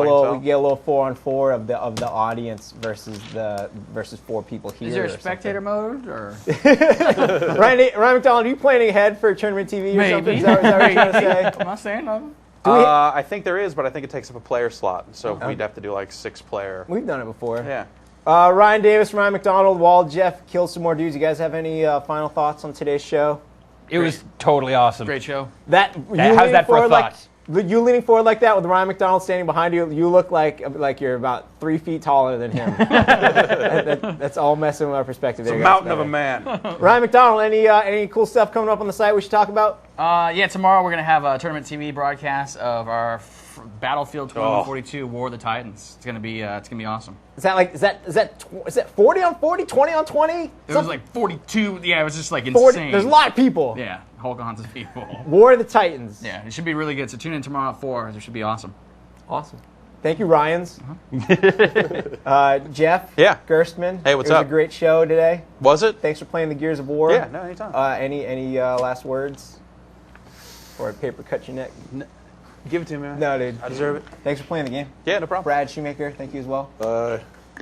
a little 4-on-4 of the audience versus 4 people here. Is there a spectator mode or? Ryan McDonald, are you planning ahead for Tournament TV or something? Is that what you're trying to say? I'm not saying nothing. I think there is, but I think it takes up a player slot, so we'd have to do like 6-player. We've done it before. Yeah. Ryan Davis, Ryan McDonald, Wall, Jeff, kill some more dudes. You guys have any final thoughts on today's show? It was totally awesome. Great show. How's that for a thought? You leaning forward like that with Ryan McDonald standing behind you, you look like you're about 3 feet taller than him. That's all messing with our perspective. It's a mountain of a man. Ryan McDonald, any cool stuff coming up on the site we should talk about? Tomorrow we're gonna have a Tournament TV broadcast of our Battlefield 2142 War of the Titans. It's gonna be awesome. Is that 40 on 40, 20 on 20? It was like 42. Yeah, it was just like insane. 40, there's a lot of people. Yeah, whole kinds of people. War of the Titans. Yeah, it should be really good. So tune in tomorrow at 4. It should be awesome. Awesome. Thank you, Ryans. Jeff. Yeah. Gerstmann. Hey, what's up? It was up? a great show today. Was it? Thanks for playing the Gears of War. Yeah, no, anytime. Any last words? Or a paper cut your neck? Give it to me, man. No, dude. I deserve it. Thanks for playing the game. Yeah, no problem. Brad Shoemaker, thank you as well.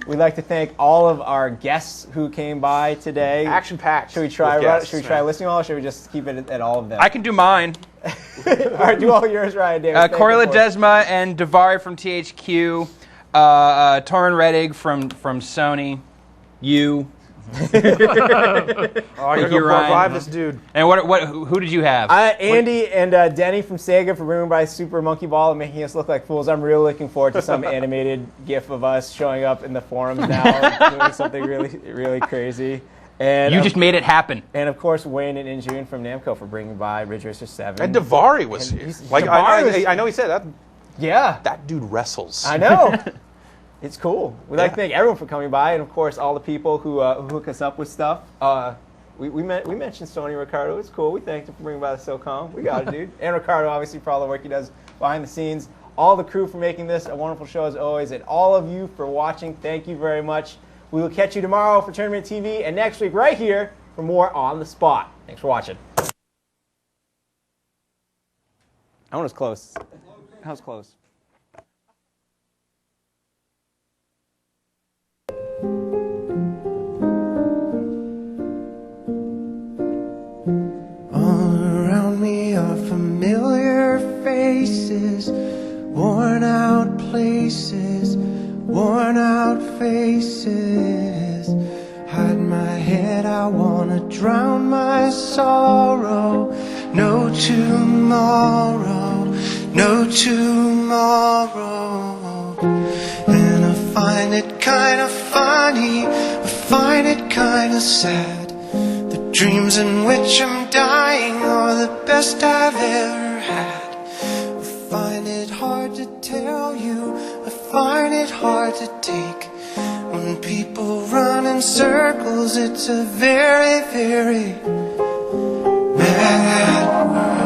We'd like to thank all of our guests who came by today. Action packed. Should we try listing all, or should we just keep it at all of them? I can do mine. All right, do all yours, Ryan Davis. Corey Ledesma and Davari from THQ. Torrin Reddig from Sony. You. I gotta go revive this dude. And who did you have? Andy and Denny from Sega for bringing by Super Monkey Ball and making us look like fools. I'm really looking forward to some animated GIF of us showing up in the forums now, doing something really, really crazy. And you just made it happen. And of course, Wayne and Injune from Namco for bringing by Ridge Racer 7. And Davari was here. I know he said that. Yeah. That dude wrestles. I know. It's cool. We'd like to thank everyone for coming by, and of course, all the people who hook us up with stuff. We mentioned Sony Ricardo. It's cool. We thanked him for bringing by the SOCOM. We got it, dude. And Ricardo, obviously, for all the work he does behind the scenes. All the crew for making this a wonderful show as always, and all of you for watching. Thank you very much. We will catch you tomorrow for Tournament TV, and next week right here for more On the Spot. Thanks for watching. That one was close. That was close. Familiar faces, worn out places, worn out faces. Hide my head, I wanna drown my sorrow. No tomorrow, no tomorrow. And I find it kinda funny, I find it kinda sad. Dreams in which I'm dying are the best I've ever had. I find it hard to tell you, I find it hard to take when people run and in circles. It's a very, very mad world.